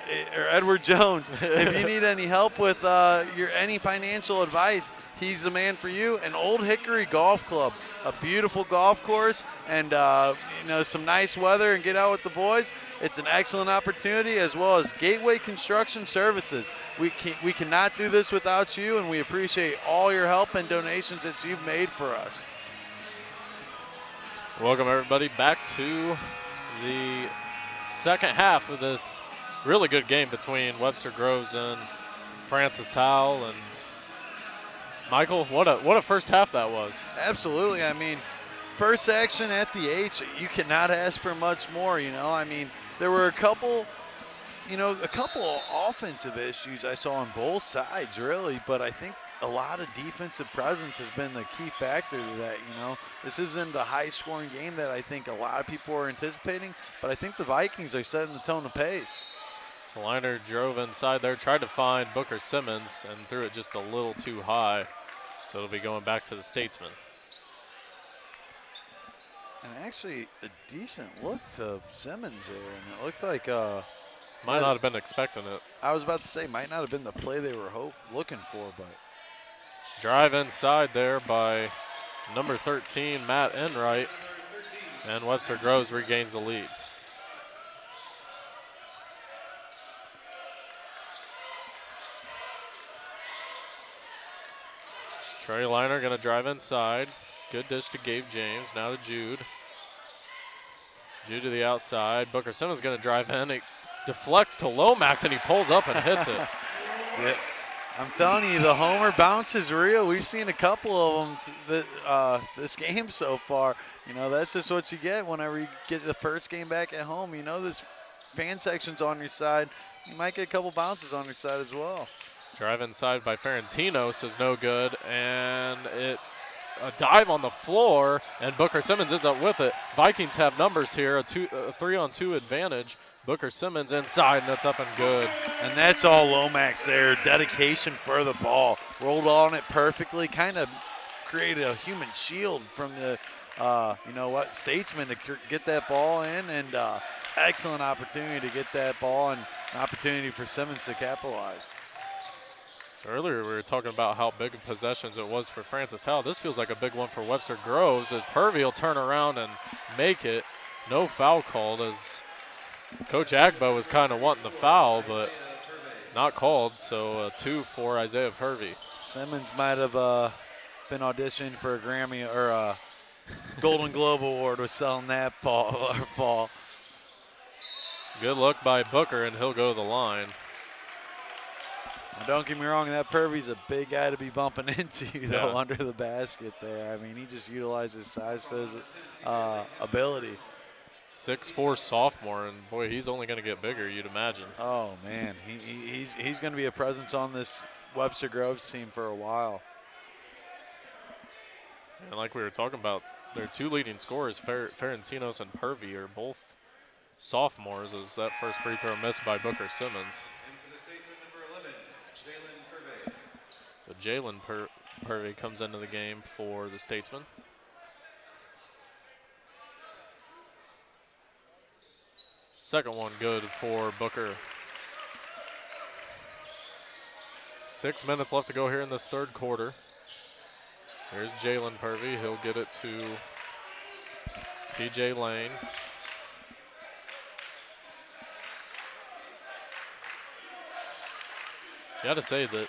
If you need any help with any financial advice, he's the man for you. And Old Hickory Golf Club, a beautiful golf course, and some nice weather, and get out with the boys. It's an excellent opportunity, as well as Gateway Construction Services. We cannot do this without you, and we appreciate all your help and donations that you've made for us. Welcome, everybody, back to the second half of this really good game between Webster Groves and Francis Howell. And Michael, what a first half that was. Absolutely. I mean, first action at the H, you cannot ask for much more. I mean, there were a couple offensive issues I saw on both sides, really, but I think a lot of defensive presence has been the key factor to that. This isn't the high-scoring game that I think a lot of people are anticipating, but I think the Vikings are setting the tone of pace. So Liner drove inside there, tried to find Booker Simmons, and threw it just a little too high. So it'll be going back to the Statesman. And actually a decent look to Simmons there, and it looked like might not have been expecting it. I was about to say, might not have been the play they were looking for, but. Drive inside there by number 13, Matt Enright, and Webster Groves regains the lead. Trey Liner going to drive inside. Good dish to Gabe James. Now to Jude. Jude to the outside. Booker Simmons going to drive in. It deflects to Lomax, and he pulls up and hits it. Yeah. I'm telling you, the homer bounce is real. We've seen a couple of them this game so far. That's just what you get whenever you get the first game back at home. This fan section's on your side. You might get a couple bounces on your side as well. Drive inside by Ferentinos is no good, and it's a dive on the floor, and Booker Simmons ends up with it. Vikings have numbers here, a 3-on-2 advantage. Booker Simmons inside, and that's up and good. And that's all Lomax there. Dedication for the ball. Rolled on it perfectly. Kind of created a human shield from the, Statesman to get that ball in. And excellent opportunity to get that ball, and an opportunity for Simmons to capitalize. So earlier we were talking about how big of possessions it was for Francis Howell. This feels like a big one for Webster Groves as Purvey will turn around and make it. No foul called as Coach Agbo was kind of wanting the foul, but not called, so 2 for Isaiah Purvey. Simmons might have been auditioning for a Grammy or a Golden Globe Award with selling that ball. Good look by Booker, and he'll go to the line. Now, don't get me wrong, that Purvey's a big guy to be bumping into, though, under the basket there. I mean, he just utilizes size to his ability. 6'4" sophomore, and boy, he's only going to get bigger, you'd imagine. Oh man, he's going to be a presence on this Webster Groves team for a while. And like we were talking about, their two leading scorers, Ferentinos and Purvey, are both sophomores, as that first free throw missed by Booker Simmons. And for the Statesman, number 11, Jalen Purvey. So Jalen Purvey comes into the game for the Statesman. Second one good for Booker. 6 minutes left to go here in this third quarter. Here's Jalen Purvey. He'll get it to CJ Lane. You got to say that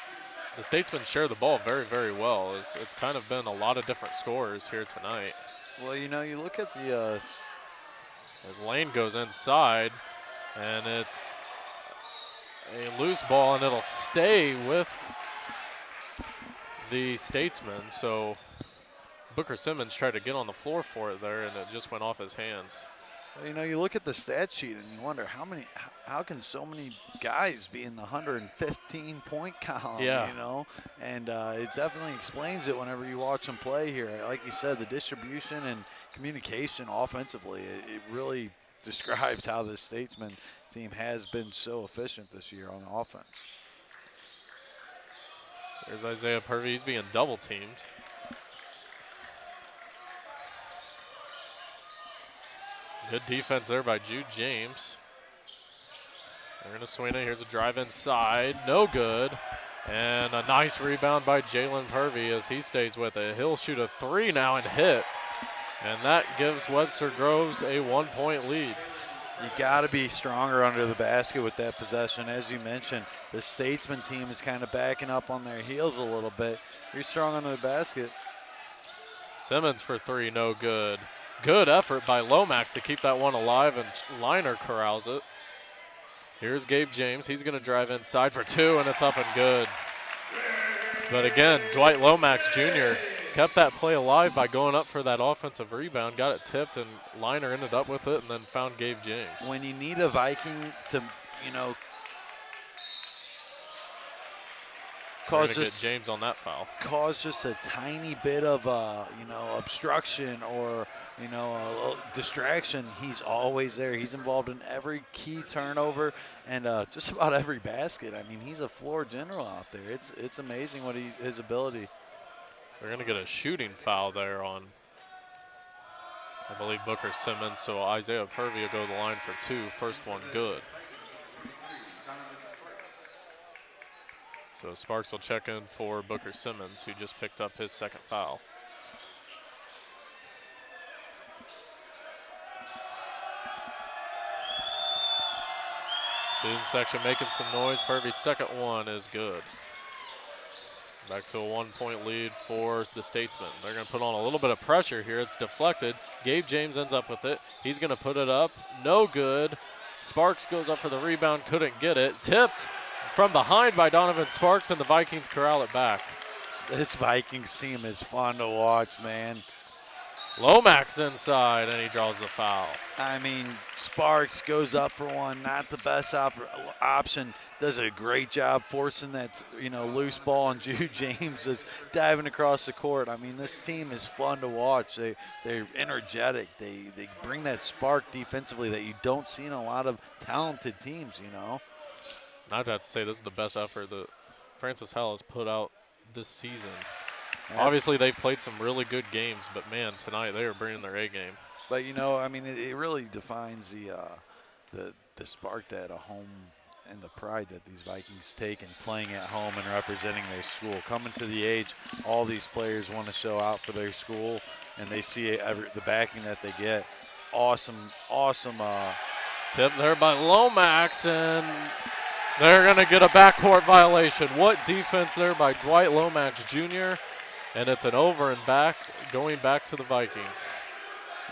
the Statesmen share the ball very, very well. It's kind of been a lot of different scores here tonight. Well, you look at the as Lane goes inside, and it's a loose ball, and it'll stay with the Statesmen. So Booker Simmons tried to get on the floor for it there, and it just went off his hands. You know, you look at the stat sheet and you wonder how can so many guys be in the 115-point column, Yeah. you know? And it definitely explains it whenever you watch them play here. Like you said, the distribution and communication offensively, it really describes how this Statesman team has been so efficient this year on offense. There's Isaiah Purvey. He's being double teamed. Good defense there by Jude James. They're going to swing it. Here's a drive inside. No good. And a nice rebound by Jalen Purvey as he stays with it. He'll shoot a 3 now and hit. And that gives Webster Groves a 1-point lead. You got to be stronger under the basket with that possession. As you mentioned, the Statesman team is kind of backing up on their heels a little bit. You're strong under the basket. Simmons for 3, no good. Good effort by Lomax to keep that one alive, and Liner corrals it. Here's Gabe James. He's going to drive inside for 2, and it's up and good. But again, Dwight Lomax Jr. kept that play alive by going up for that offensive rebound, got it tipped, and Liner ended up with it and then found Gabe James. When you need a Viking to, you know, get James on that foul. Cause just a tiny bit of, you know, obstruction or, you know, a distraction, he's always there. He's involved in every key turnover and just about every basket. I mean, he's a floor general out there. It's amazing what his ability. They're going to get a shooting foul there on, I believe, Booker Simmons. So Isaiah Purvey will go to the line for 2. First one good. So Sparks will check in for Booker Simmons, who just picked up his second foul. Student section making some noise. Purvey's second one is good. Back to a 1-point lead for the Statesmen. They're going to put on a little bit of pressure here. It's deflected. Gabe James ends up with it. He's going to put it up. No good. Sparks goes up for the rebound. Couldn't get it. Tipped from behind by Donovan Sparks, and the Vikings corral it back. This Vikings team is fun to watch, man. Lomax inside, and he draws the foul. I mean, Sparks goes up for one, not the best option. Does a great job forcing that, you know, loose ball, and Jude James is diving across the court. I mean, this team is fun to watch. They're energetic. They bring that spark defensively that you don't see in a lot of talented teams, you know. I'd have to say this is the best effort that Francis Howell has put out this season. Yeah. Obviously, they've played some really good games, but, man, tonight they are bringing their A game. But, you know, I mean, it really defines the spark that a home and the pride that these Vikings take in playing at home and representing their school. Coming to the age, all these players want to show out for their school, and they see the backing that they get. Awesome. Tip there by Lomax, and they're going to get a backcourt violation. What defense there by Dwight Lomax Jr., and it's an over and back, going back to the Vikings.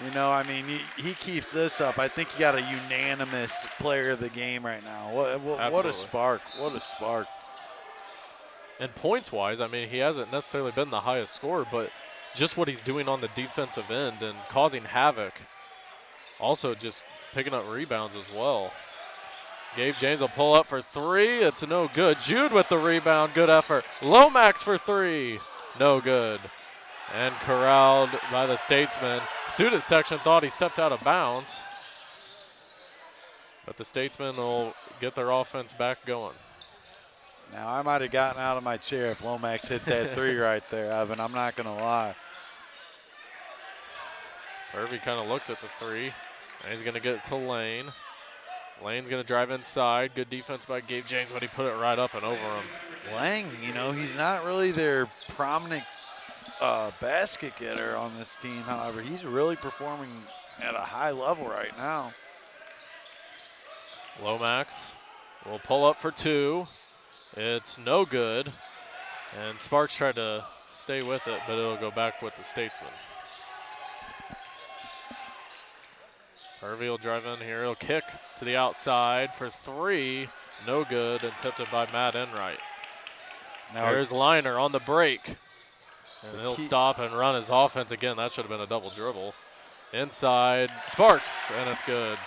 You know, I mean, he keeps this up. I think he got a unanimous player of the game right now. What a spark. What a spark. And points-wise, I mean, he hasn't necessarily been the highest scorer, but just what he's doing on the defensive end and causing havoc. Also just picking up rebounds as well. Gabe James will pull up for 3. It's no good. Jude with the rebound. Good effort. Lomax for 3. No good. And corralled by the Statesmen. Student section thought he stepped out of bounds. But the Statesmen will get their offense back going. Now, I might have gotten out of my chair if Lomax hit that 3 right there, Evan. I'm not going to lie. Purvey kind of looked at the 3. And he's going to get it to Lane. Lane's going to drive inside. Good defense by Gabe James, but he put it right up and over him. Lang, you know, he's not really their prominent basket getter on this team. However, he's really performing at a high level right now. Lomax will pull up for 2. It's no good. And Sparks tried to stay with it, but it'll go back with the Statesman. Purvey will drive in here. He'll kick to the outside for 3. No good, and tipped it by Matt Enright. Now there's Liner on the break. And he'll stop and run his offense again. That should have been a double dribble. Inside, Sparks, and it's good.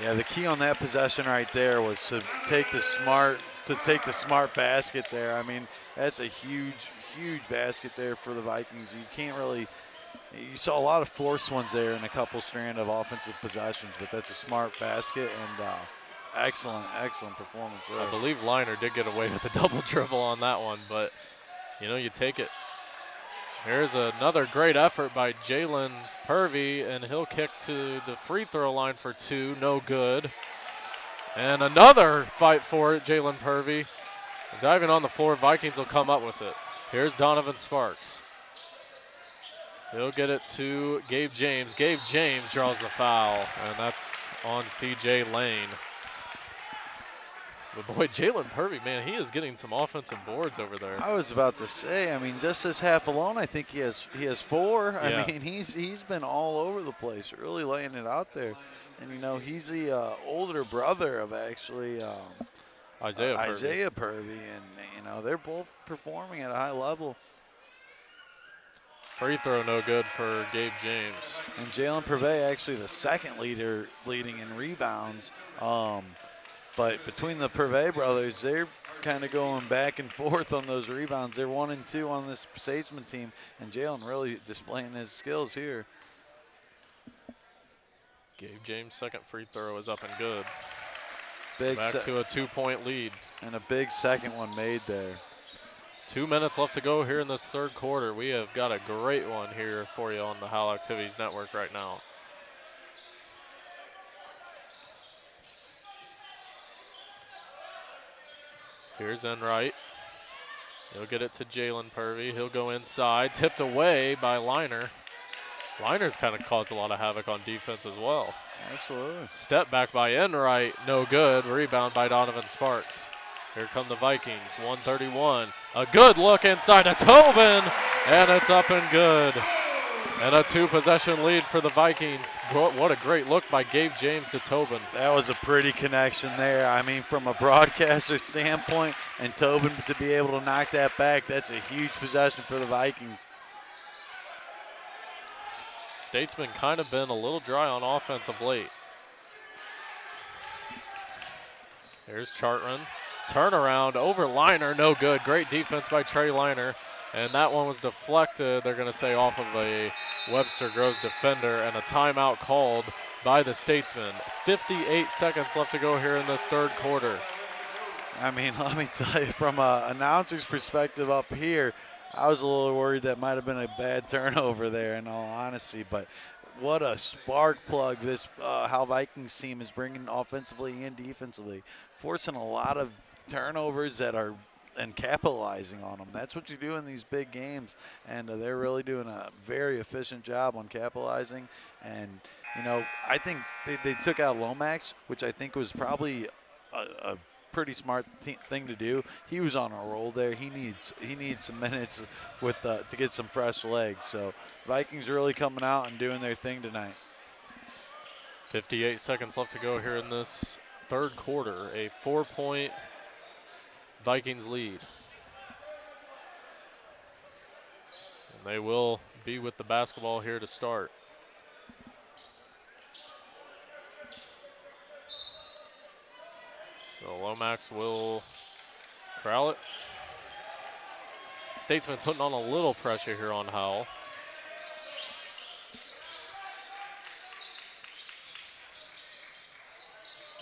Yeah, the key on that possession right there was to take the smart basket there. I mean, that's a huge basket there for the Vikings. You can't really. You saw a lot of forced ones there in a couple strand of offensive possessions, but that's a smart basket and excellent performance there. I believe Liner did get away with a double dribble on that one, but you take it. Here's another great effort by Jalen Purvey, and he'll kick to the free throw line for 2, no good. And another fight for it, Jalen Purvey. Diving on the floor, Vikings will come up with it. Here's Donovan Sparks. He'll get it to Gabe James. Gabe James draws the foul, and that's on C.J. Lane. But boy, Jalen Purvey, man, he is getting some offensive boards over there. I was about to say, I mean, just this half alone, I think he has 4. Yeah. I mean, he's been all over the place, really laying it out there. And he's the older brother of actually Isaiah Purvey. Purvey, and they're both performing at a high level. Free throw no good for Gabe James. And Jalen Purvey actually the second leading in rebounds. But between the Purvey brothers, they're kind of going back and forth on those rebounds. They're 1 and 2 on this Statesman team, and Jalen really displaying his skills here. Gabe James' second free throw is up and good. Back to a 2-point lead. And a big second one made there. 2 minutes left to go here in this third quarter. We have got a great one here for you on the Howell Activities Network right now. Here's Enright. He'll get it to Jalen Purvey. He'll go inside. Tipped away by Liner. Liner's kind of caused a lot of havoc on defense as well. Absolutely. Step back by Enright. No good. Rebound by Donovan Sparks. Here come the Vikings. 131. A good look inside to Tobin. And it's up and good. And a 2-possession lead for the Vikings. What a great look by Gabe James to Tobin. That was a pretty connection there. I mean, from a broadcaster standpoint, and Tobin to be able to knock that back, that's a huge possession for the Vikings. Statesman kind of been a little dry on offense of late. Here's Chartran. Turnaround over Liner, no good. Great defense by Trey Liner. And that one was deflected, they're going to say, off of a Webster Groves defender, and a timeout called by the Statesman. 58 seconds left to go here in this third quarter. I mean, let me tell you, from an announcer's perspective up here, I was a little worried that might have been a bad turnover there, in all honesty. But what a spark plug this Howell Vikings team is bringing offensively and defensively, forcing a lot of turnovers and capitalizing on them. That's what you do in these big games, and they're really doing a very efficient job on capitalizing. And I think they took out Lomax, which I think was probably a pretty smart thing to do. He was on a roll there. He needs some minutes to get some fresh legs. So Vikings really coming out and doing their thing tonight. 58 seconds left to go here in this third quarter. A 4-point Vikings lead. And they will be with the basketball here to start. So Lomax will corral it. Statesman putting on a little pressure here on Howell.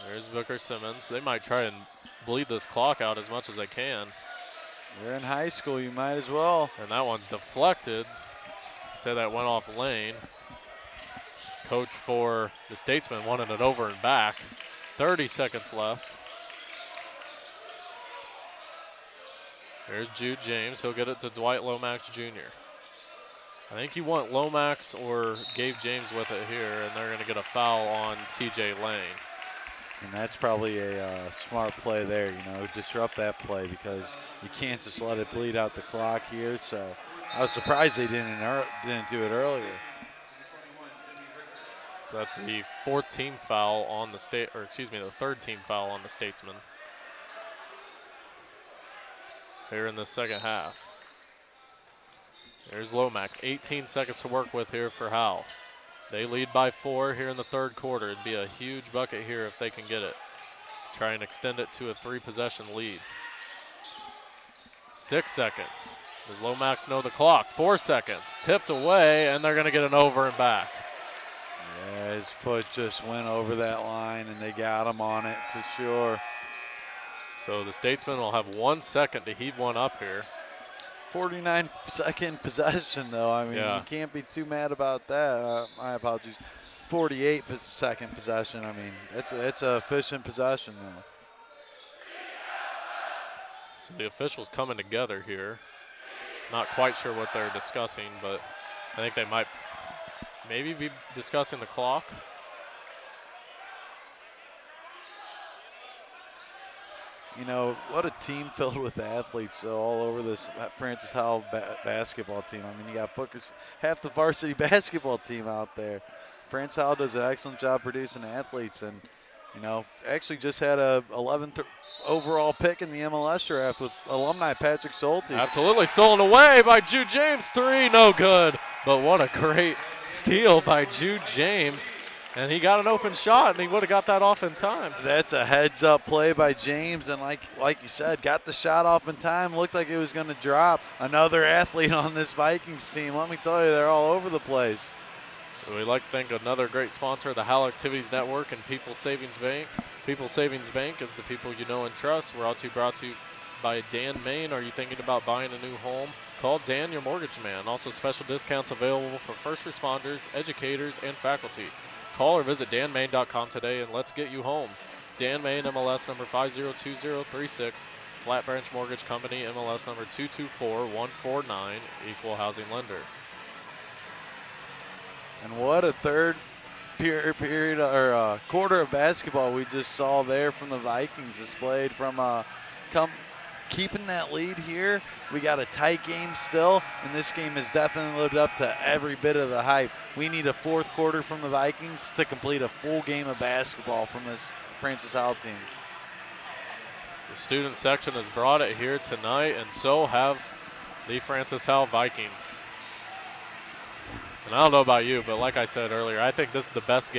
There's Booker Simmons. They might try and bleed this clock out as much as they can. You're in high school, you might as well. And that one's deflected. Say that went off lane. Coach for the Statesman wanted it over and back. 30 seconds left. There's Jude James. He'll get it to Dwight Lomax Jr. I think you want Lomax or Gabe James with it here, and they're going to get a foul on C.J. Lane. And that's probably a smart play there, disrupt that play, because you can't just let it bleed out the clock here. So I was surprised they didn't do it earlier. So that's the 14th foul on the the third team foul on the Statesman here in the second half. There's Lomax, 18 seconds to work with here for Howell. They lead by 4 here in the third quarter. It'd be a huge bucket here if they can get it. Try and extend it to a 3-possession lead. 6 seconds. Does Lomax know the clock? 4 seconds. Tipped away, and they're going to get an over and back. Yeah, his foot just went over that line, and they got him on it for sure. So the Statesmen will have 1 second to heave one up here. 49-second possession, though. I mean, you can't be too mad about that. My apologies. 48-second possession. I mean, it's an efficient possession, though. So the officials coming together here. Not quite sure what they're discussing, but I think they might maybe be discussing the clock. You know, what a team filled with athletes all over this Francis Howell basketball team. I mean, you got half the varsity basketball team out there. Francis Howell does an excellent job producing athletes, and, you know, actually just had a 11th overall pick in the MLS draft with alumni Patrick Solte. Absolutely stolen away by Jude James. 3, no good. But what a great steal by Jude James. And he got an open shot, and he would have got that off in time. That's a heads-up play by James, and like you said, got the shot off in time. Looked like it was going to drop. Another athlete on this Vikings team. Let me tell you, they're all over the place. So we'd like to thank another great sponsor, the Howell Activities Network and People's Savings Bank. People's Savings Bank is the people you know and trust. We're also brought to you by Dan Main. Are you thinking about buying a new home? Call Dan, your mortgage man. Also, special discounts available for first responders, educators, and faculty. Call or visit danmain.com today and let's get you home. Dan Main, MLS number 502036, Flat Branch Mortgage Company, MLS number 224149, equal housing lender. And what a third period or quarter of basketball we just saw there from the Vikings, displayed from keeping that lead here. We got a tight game still, and this game has definitely lived up to every bit of the hype. We need a fourth quarter from the Vikings to complete a full game of basketball from this Francis Howell team. The student section has brought it here tonight, and so have the Francis Howell Vikings. And I don't know about you, but like I said earlier, I think this is the best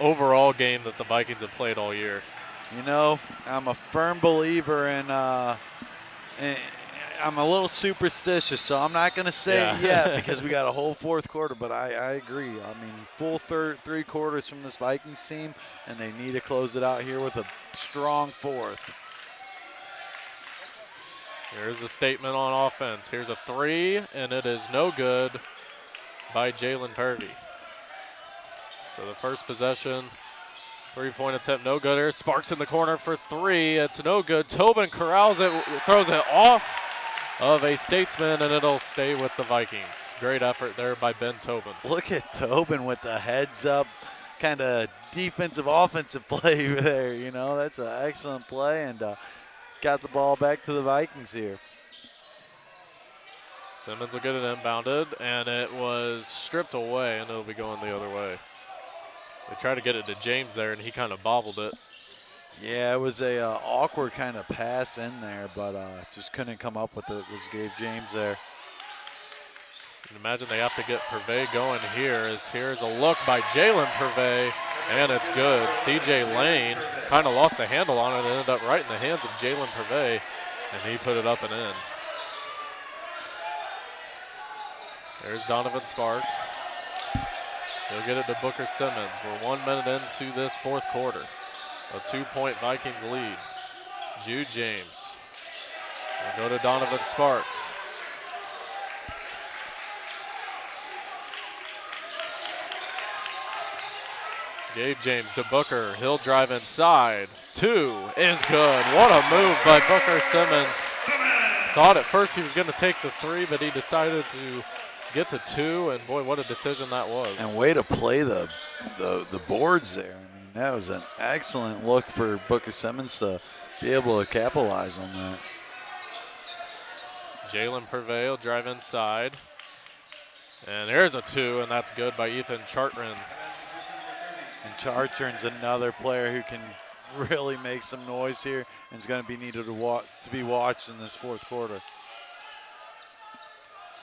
overall game that the Vikings have played all year. You know, I'm a firm believer in I'm a little superstitious, so I'm not going to say it yet because we got a whole fourth quarter, but I agree. I mean, full three quarters from this Vikings team, and they need to close it out here with a strong fourth. Here's a statement on offense. Here's a 3, and it is no good by Jalen Purvey. So the first possession, 3-point attempt, no good here. Sparks in the corner for 3. It's no good. Tobin corrals it, throws it off of a Statesman, and it'll stay with the Vikings. Great effort there by Ben Tobin. Look at Tobin with the heads-up kind of offensive play there. You know, that's an excellent play, and got the ball back to the Vikings here. Simmons will get it inbounded, and it was stripped away, and it'll be going the other way. They tried to get it to James there, and he kind of bobbled it. Yeah, it was a awkward kind of pass in there, but just couldn't come up with it. Was gave James there. You can imagine they have to get Purvey going here. Here's a look by Jalen Purvey, and it's good. C.J. Lane kind of lost the handle on it and ended up right in the hands of Jalen Purvey, and he put it up and in. There's Donovan Sparks. He'll get it to Booker Simmons. We're 1 minute into this fourth quarter. A 2-point Vikings lead. Jude James. We'll go to Donovan Sparks. Gabe James to Booker. He'll drive inside. 2 is good. What a move by Booker Simmons. Thought at first he was going to take the 3, but he decided to get the 2, and boy, what a decision that was. And way to play the boards there. I mean, that was an excellent look for Booker Simmons to be able to capitalize on that. Jalen Purvey will drive inside. And there's a 2, and that's good by Ethan Chartrand. And Chartrand's another player who can really make some noise here and is going to be needed to be watched in this fourth quarter.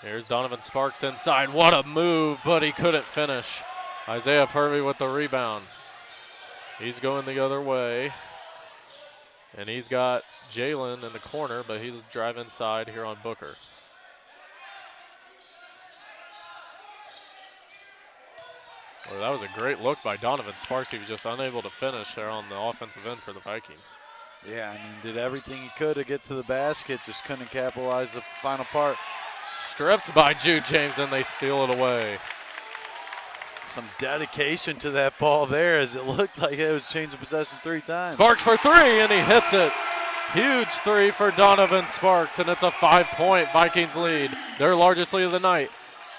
Here's Donovan Sparks inside. What a move, but he couldn't finish. Isaiah Purvey with the rebound. He's going the other way. And he's got Jalen in the corner, but he's drive inside here on Booker. Well, that was a great look by Donovan Sparks. He was just unable to finish there on the offensive end for the Vikings. Yeah, I mean, did everything he could to get to the basket, just couldn't capitalize the final part. Stripped by Jude James, and they steal it away. Some dedication to that ball there, as it looked like it was changing possession 3 times. Sparks for 3, and he hits it. Huge 3 for Donovan Sparks, and it's a 5-point Vikings lead, their largest lead of the night.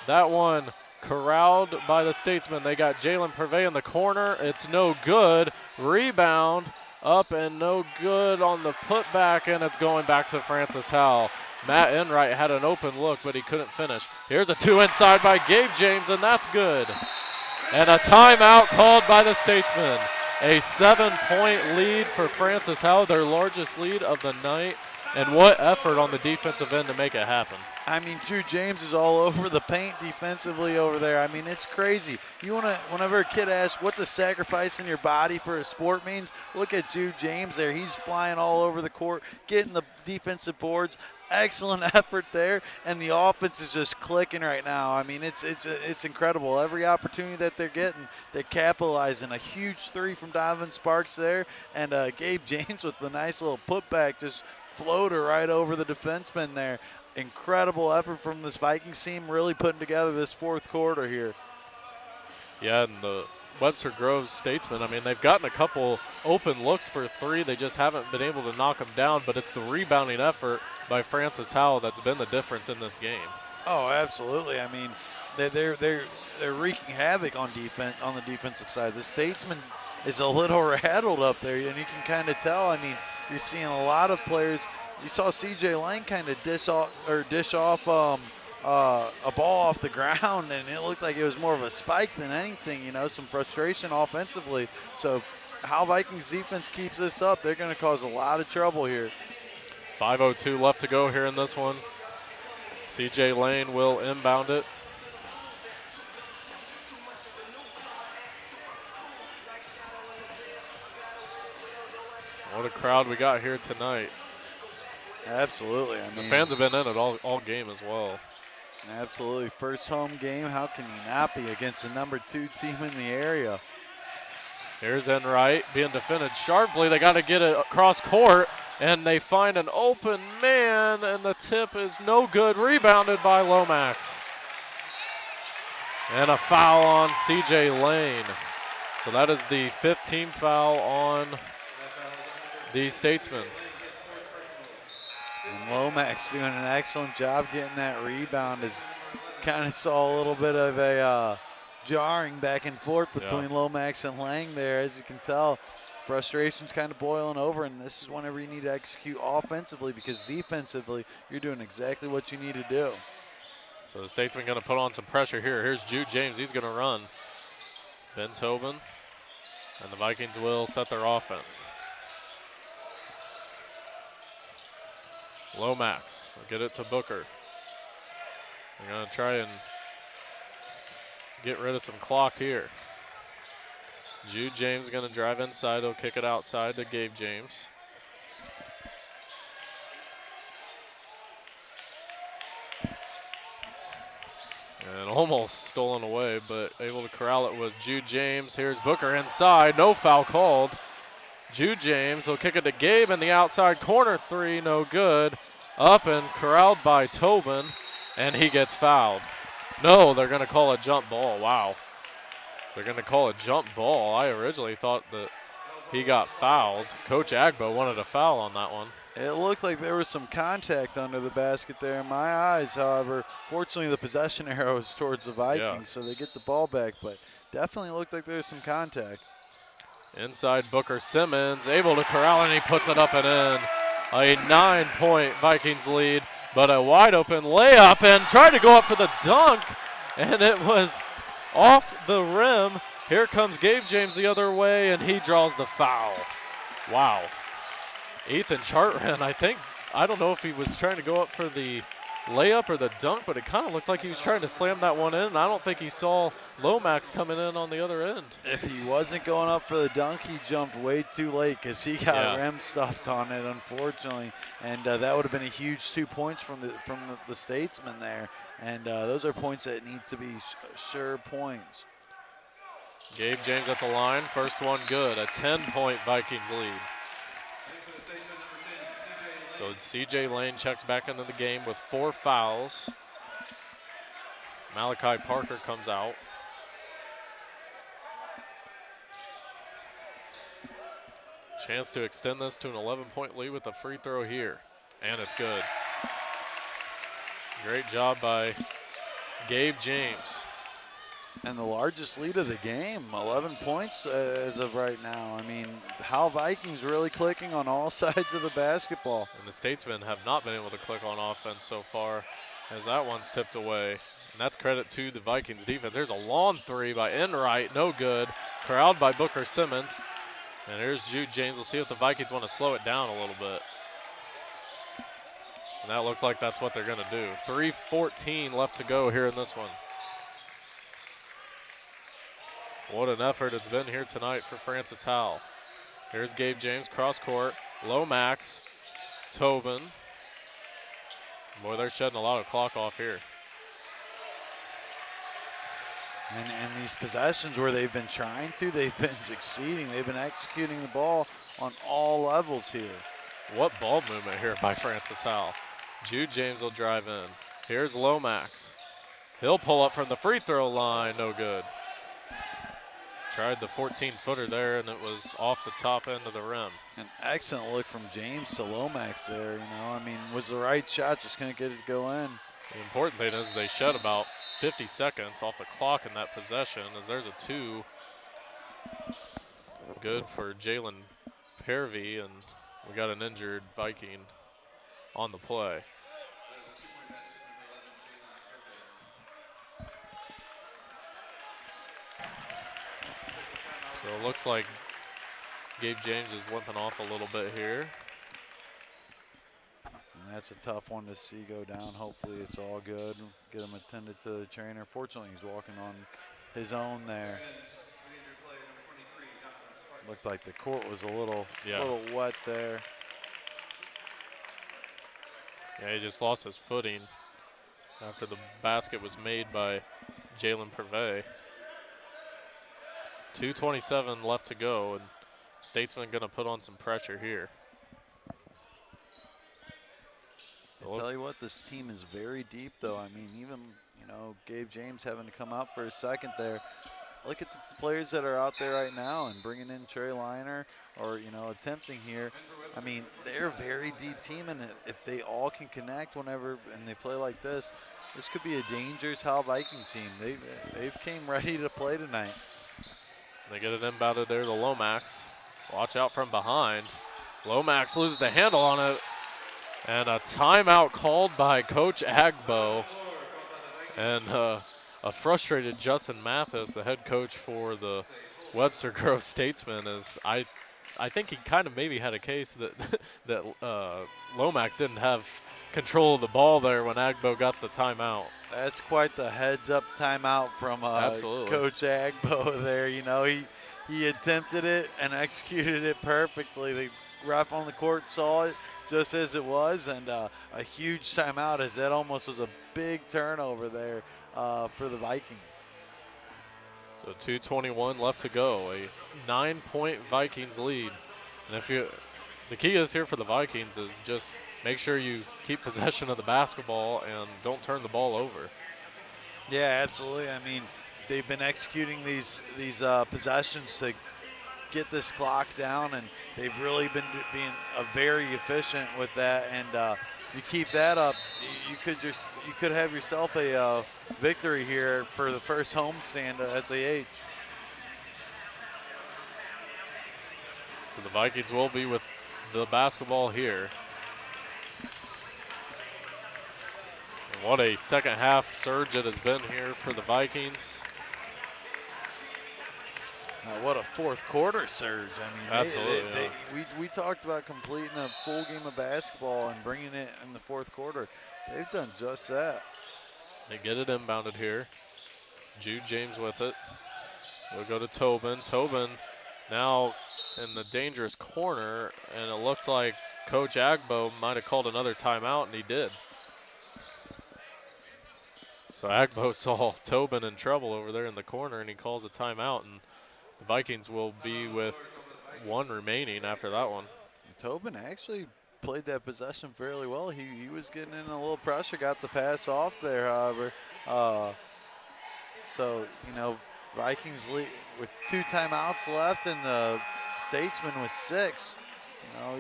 That one corralled by the Statesmen. They got Jalen Purvey in the corner. It's no good. Rebound up and no good on the putback, and it's going back to Francis Howell. Matt Enright had an open look, but he couldn't finish. Here's a 2 inside by Gabe James, and that's good. And a timeout called by the Statesmen. A 7-point lead for Francis Howell, their largest lead of the night. And what effort on the defensive end to make it happen. I mean, Jude James is all over the paint defensively over there. I mean, it's crazy. Whenever a kid asks what the sacrifice in your body for a sport means, look at Jude James there. He's flying all over the court, getting the defensive boards. Excellent effort there, and the offense is just clicking right now. I mean, it's incredible. Every opportunity that they're getting, they're capitalizing. A huge 3 from Donovan Sparks there, and Gabe James with the nice little putback, just floater right over the defenseman there. Incredible effort from this Vikings team, really putting together this 4th quarter here. Yeah, and the Webster Groves Statesmen, I mean, they've gotten a couple open looks for 3. They just haven't been able to knock them down, but it's the rebounding effort by Francis Howell that's been the difference in this game. Oh, absolutely. I mean, they're wreaking havoc on defense, on the defensive side. The Statesman is a little rattled up there, and you can kind of tell. I mean, you're seeing a lot of players. You saw C.J. Lang kind of dish off a ball off the ground, and it looked like it was more of a spike than anything. You know, some frustration offensively. So, how Vikings defense keeps this up, they're going to cause a lot of trouble here. 5:02 left to go here in this one. C.J. Lane will inbound it. What a crowd we got here tonight. Absolutely. I mean, the fans have been in it all game as well. Absolutely. First home game. How can you not be against the number 2 team in the area? Here's Enright being defended sharply. They got to get it across court, and they find an open man, and the tip is no good. Rebounded by Lomax. And a foul on C.J. Lane. So that is the 5th team foul on the Statesmen. And Lomax doing an excellent job getting that rebound. As kind of saw a little bit of a jarring back and forth between Lomax and Lang there. As you can tell, frustration's kind of boiling over, and this is whenever you need to execute offensively, because defensively you're doing exactly what you need to do. So the Statesmen going to put on some pressure here. Here's Jude James. He's going to run. Ben Tobin, and the Vikings will set their offense. Lomax will get it to Booker. They're going to try and get rid of some clock here. Jude James is going to drive inside. He'll kick it outside to Gabe James. And almost stolen away, but able to corral it with Jude James. Here's Booker inside. No foul called. Jude James will kick it to Gabe in the outside corner. 3, no good. Up and corralled by Tobin, and he gets fouled. No, they're going to call a jump ball. Wow. They're going to call a jump ball. I originally thought that he got fouled. Coach Agbo wanted a foul on that one. It looked like there was some contact under the basket there in my eyes. However, fortunately the possession arrow is towards the Vikings, so they get the ball back, but definitely looked like there was some contact. Inside Booker Simmons, able to corral, and he puts it up and in. A 9-point Vikings lead, but a wide open layup, and tried to go up for the dunk, and it was off the rim. Here comes Gabe James the other way, and he draws the foul. Wow. Ethan Chartrand, I don't know if he was trying to go up for the layup or the dunk, but it kind of looked like he was trying to slam that one in. And I don't think he saw Lomax coming in on the other end. If he wasn't going up for the dunk, he jumped way too late because he got Yeah. rim stuffed on it, unfortunately. And that would have been a huge 2 points from the Statesman there. And those are points that need to be sure points. Gabe James at the line. First one good. A 10-point Vikings lead. So C.J. Lane checks back into the game with 4 fouls. Malachi Parker comes out. Chance to extend this to an 11-point lead with a free throw here. And it's good. Great job by Gabe James. And the largest lead of the game, 11 points as of right now. I mean, how Vikings really clicking on all sides of the basketball. And the Statesmen have not been able to click on offense so far as that one's tipped away. And that's credit to the Vikings defense. There's a long three by Enright, no good. Corralled by Booker Simmons. And here's Jude James. We'll see if the Vikings want to slow it down a little bit. And that looks like that's what they're going to do. 3:14 left to go here in this one. What an effort it's been here tonight for Francis Howell. Here's Gabe James, cross court, Lomax, Tobin. Boy, they're shedding a lot of clock off here. And these possessions where they've been trying to, they've been succeeding. They've been executing the ball on all levels here. What ball movement here by Francis Howell. Jude James will drive in. Here's Lomax. He'll pull up from the free throw line, no good. Tried the 14-footer there, and it was off the top end of the rim. An excellent look from James to Lomax there, you know. I mean, was the right shot, just couldn't get it to go in. The important thing is they shed about 50 seconds off the clock in that possession, as there's a 2. Good for Jalen Pervy, and we got an injured Viking on the play. So it looks like Gabe James is limping off a little bit here. And that's a tough one to see go down. Hopefully it's all good. Get him attended to the trainer. Fortunately, he's walking on his own there. Looked like the court was a little wet there. Yeah, he just lost his footing after the basket was made by Jalen Pervey. 2:27 left to go, and Statesman going to put on some pressure here. I tell you what, this team is very deep, though. I mean, even, you know, Gabe James having to come out for a second there. Look at the players that are out there right now and bringing in Trey Liner or, you know, attempting here. I mean, they're a very deep team, and if they all can connect whenever and they play like this could be a dangerous Howell Viking team. They've came ready to play tonight. They get it inbounded there to Lomax. Watch out from behind. Lomax loses the handle on it. And a timeout called by Coach Agbo. And a frustrated Justin Mathis, the head coach for the Webster Grove Statesmen, is I think he kind of maybe had a case that Lomax didn't have control of the ball there when Agbo got the timeout. That's quite the heads-up timeout from Coach Agbo there. You know, he attempted it and executed it perfectly. The ref on the court saw it just as it was, and a huge timeout, as that almost was a big turnover there for the Vikings. So 2:21 left to go. A 9-point Vikings lead. And the key is here for the Vikings is just make sure you keep possession of the basketball and don't turn the ball over. Yeah, absolutely. I mean, they've been executing these possessions to get this clock down, and they've really been being very efficient with that. And you keep that up, you could have yourself a victory here for the first homestand at the H. So the Vikings will be with the basketball here. And what a second half surge it has been here for the Vikings. What a fourth quarter surge. I mean, Absolutely. we talked about completing a full game of basketball and bringing it in the fourth quarter. They've done just that. They get it inbounded here. Jude James with it. We'll go to Tobin. Tobin now in the dangerous corner, and it looked like Coach Agbo might have called another timeout, and he did. So Agbo saw Tobin in trouble over there in the corner, and he calls a timeout, and the Vikings will be with one remaining after that one. Tobin actually played that possession fairly well. He was getting in a little pressure, got the pass off there, however. So, you know, Vikings lead with 2 timeouts left and the Statesman with 6. You know,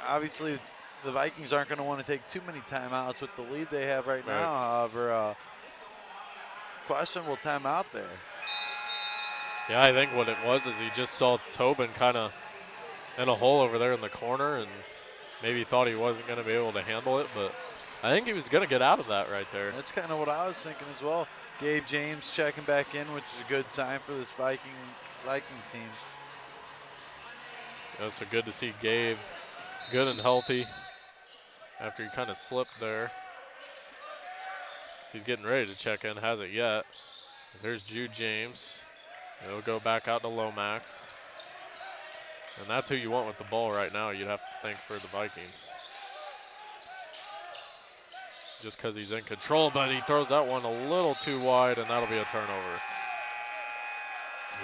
obviously the Vikings aren't going to want to take too many timeouts with the lead they have right now. However, questionable timeout there. Yeah, I think what it was is he just saw Tobin kind of in a hole over there in the corner and maybe thought he wasn't going to be able to handle it, but I think he was going to get out of that right there. That's kind of what I was thinking as well. Gabe James checking back in, which is a good sign for this Viking team. Yeah, so good to see Gabe good and healthy after he kind of slipped there. He's getting ready to check in, hasn't yet. There's Jude James. He'll go back out to Lomax. And that's who you want with the ball right now, you'd have to think, for the Vikings. Just because he's in control, but he throws that one a little too wide, and that'll be a turnover.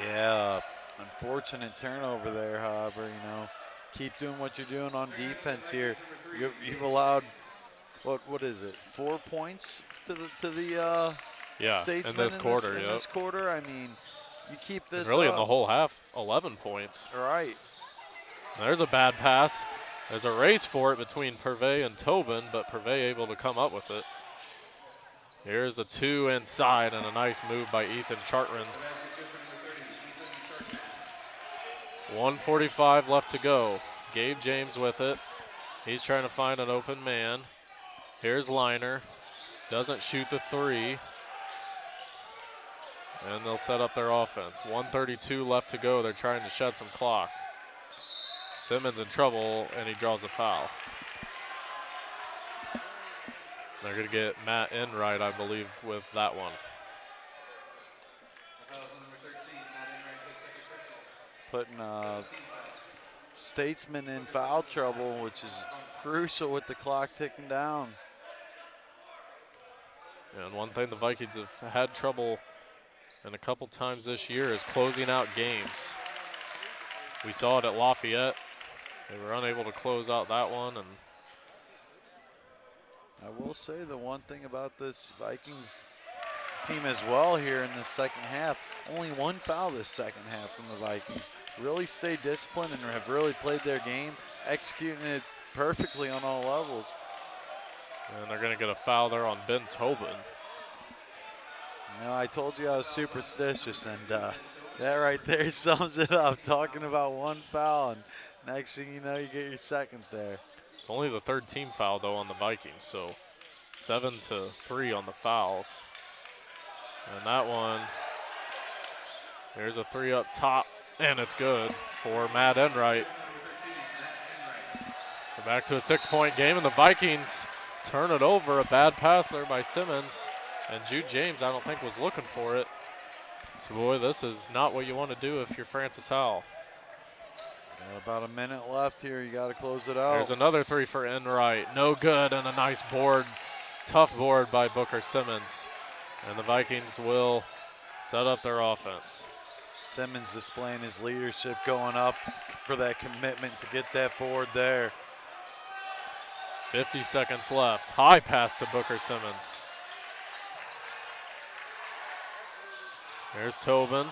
Yeah, unfortunate turnover there, however, you know. Keep doing what you're doing on defense here. You've allowed, what is it, 4 points to the Statesman in this quarter. In this quarter, I mean, you keep this and really up. In the whole half, 11 points. Right. There's a bad pass. There's a race for it between Purvey and Tobin, but Purvey able to come up with it. Here's a 2 inside and a nice move by Ethan Chartran. 1:45 left to go. Gabe James with it. He's trying to find an open man. Here's Liner. Doesn't shoot the 3. And they'll set up their offense. 1:32 left to go. They're trying to shed some clock. Simmons in trouble, and he draws a foul. They're going to get Matt Enright, I believe, with that one. Putting Statesman in foul trouble, which is crucial with the clock ticking down. And one thing the Vikings have had trouble in a couple times this year is closing out games. We saw it at Lafayette. They were unable to close out that one. And I will say the one thing about this Vikings team as well here in the second half, only 1 foul this second half from the Vikings. Really stayed disciplined and have really played their game, executing it perfectly on all levels. And they're going to get a foul there on Ben Tobin. You know, I told you I was superstitious, and that right there sums it up. Talking about 1 foul, and next thing you know, you get your second there. It's only the 3rd team foul, though, on the Vikings, so 7-3 on the fouls. And that one, there's a 3 up top, and it's good for Matt Enright. We're back to a 6-point game, and the Vikings turn it over. A bad pass there by Simmons, and Jude James, I don't think, was looking for it. So, boy, this is not what you want to do if you're Francis Howell. About a minute left here. You got to close it out. There's another 3 for Enright. No good, and a nice board, tough board by Booker Simmons. And the Vikings will set up their offense. Simmons displaying his leadership, going up for that commitment to get that board there. 50 seconds left. High pass to Booker Simmons. There's Tobin.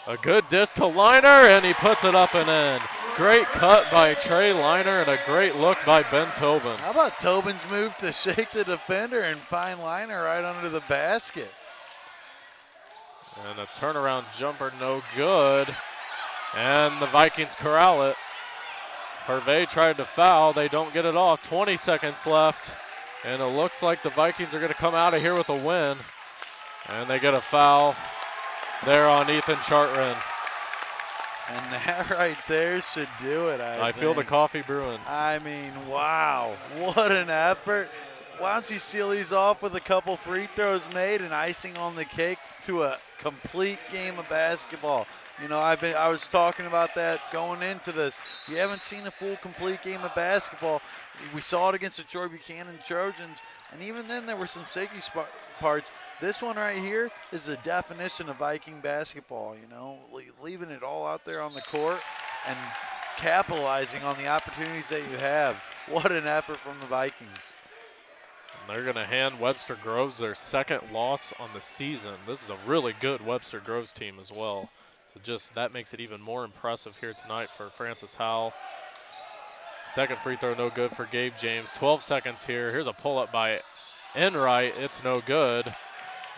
A good dish to Liner, and he puts it up and in. Great cut by Trey Liner and a great look by Ben Tobin. How about Tobin's move to shake the defender and find Liner right under the basket? And a turnaround jumper, no good. And the Vikings corral it. Hervé tried to foul. They don't get it off. 20 seconds left. And it looks like the Vikings are going to come out of here with a win. And they get a foul there on Ethan Chartran. And that right there should do it, I feel the coffee brewing. I mean, wow, what an effort. Why don't you seal these off with a couple free throws made and icing on the cake to a complete game of basketball. You know, I was talking about that going into this. You haven't seen a full complete game of basketball. We saw it against the Troy Buchanan Trojans, and even then there were some shaky parts. This one right here is the definition of Viking basketball, you know, leaving it all out there on the court and capitalizing on the opportunities that you have. What an effort from the Vikings. And they're going to hand Webster Groves their second loss on the season. This is a really good Webster Groves team as well. So just that makes it even more impressive here tonight for Francis Howell. Second free throw no good for Gabe James. 12 seconds here. Here's a pull-up by Enright. It's no good.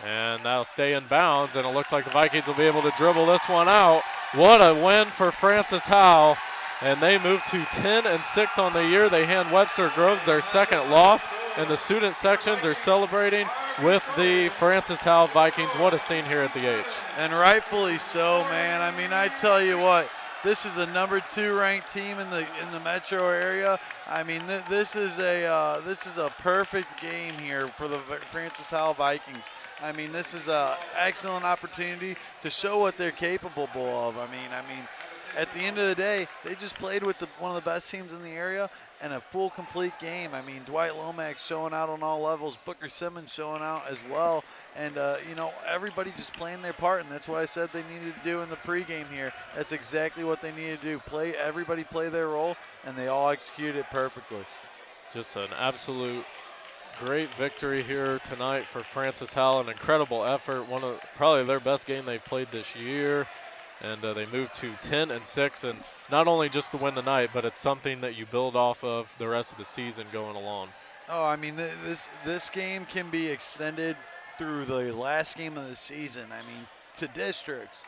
And that'll stay in bounds, and it looks like the Vikings will be able to dribble this one out. What a win for Francis Howell. And they move to 10-6 on the year. They hand Webster Groves their second loss, and the student sections are celebrating with the Francis Howell Vikings. What a scene here at the H. And rightfully so, man. I mean, I tell you what, this is the number 2 ranked team in the metro area. I mean, this is a perfect game here for the Francis Howell Vikings. I mean, this is an excellent opportunity to show what they're capable of. I mean, at the end of the day, they just played with one of the best teams in the area and a full, complete game. I mean, Dwight Lomax showing out on all levels, Booker Simmons showing out as well, and, you know, everybody just playing their part, and that's what I said they needed to do in the pregame here. That's exactly what they needed to do. Everybody play their role, and they all executed it perfectly. Just an absolute great victory here tonight for Francis Howell. An incredible effort, one of probably their best game they've played this year. And they move to 10-6, and not only just to win tonight, but it's something that you build off of the rest of the season going along. Oh, I mean, this game can be extended through the last game of the season. I mean, to districts.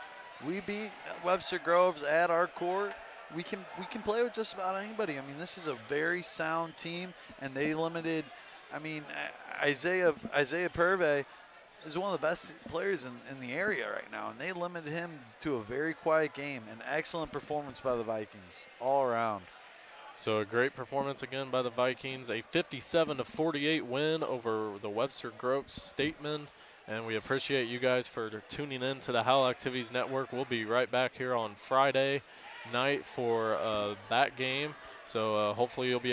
We beat Webster Groves at our court. We can play with just about anybody. I mean, this is a very sound team, and they limited. I mean, Isaiah Purvey is one of the best players in the area right now, and they limited him to a very quiet game. An excellent performance by the Vikings all around. So a great performance again by the Vikings, a 57-48 win over the Webster Groves Statemen, and we appreciate you guys for tuning in to the Howell Activities Network. We'll be right back here on Friday night for that game, so hopefully you'll be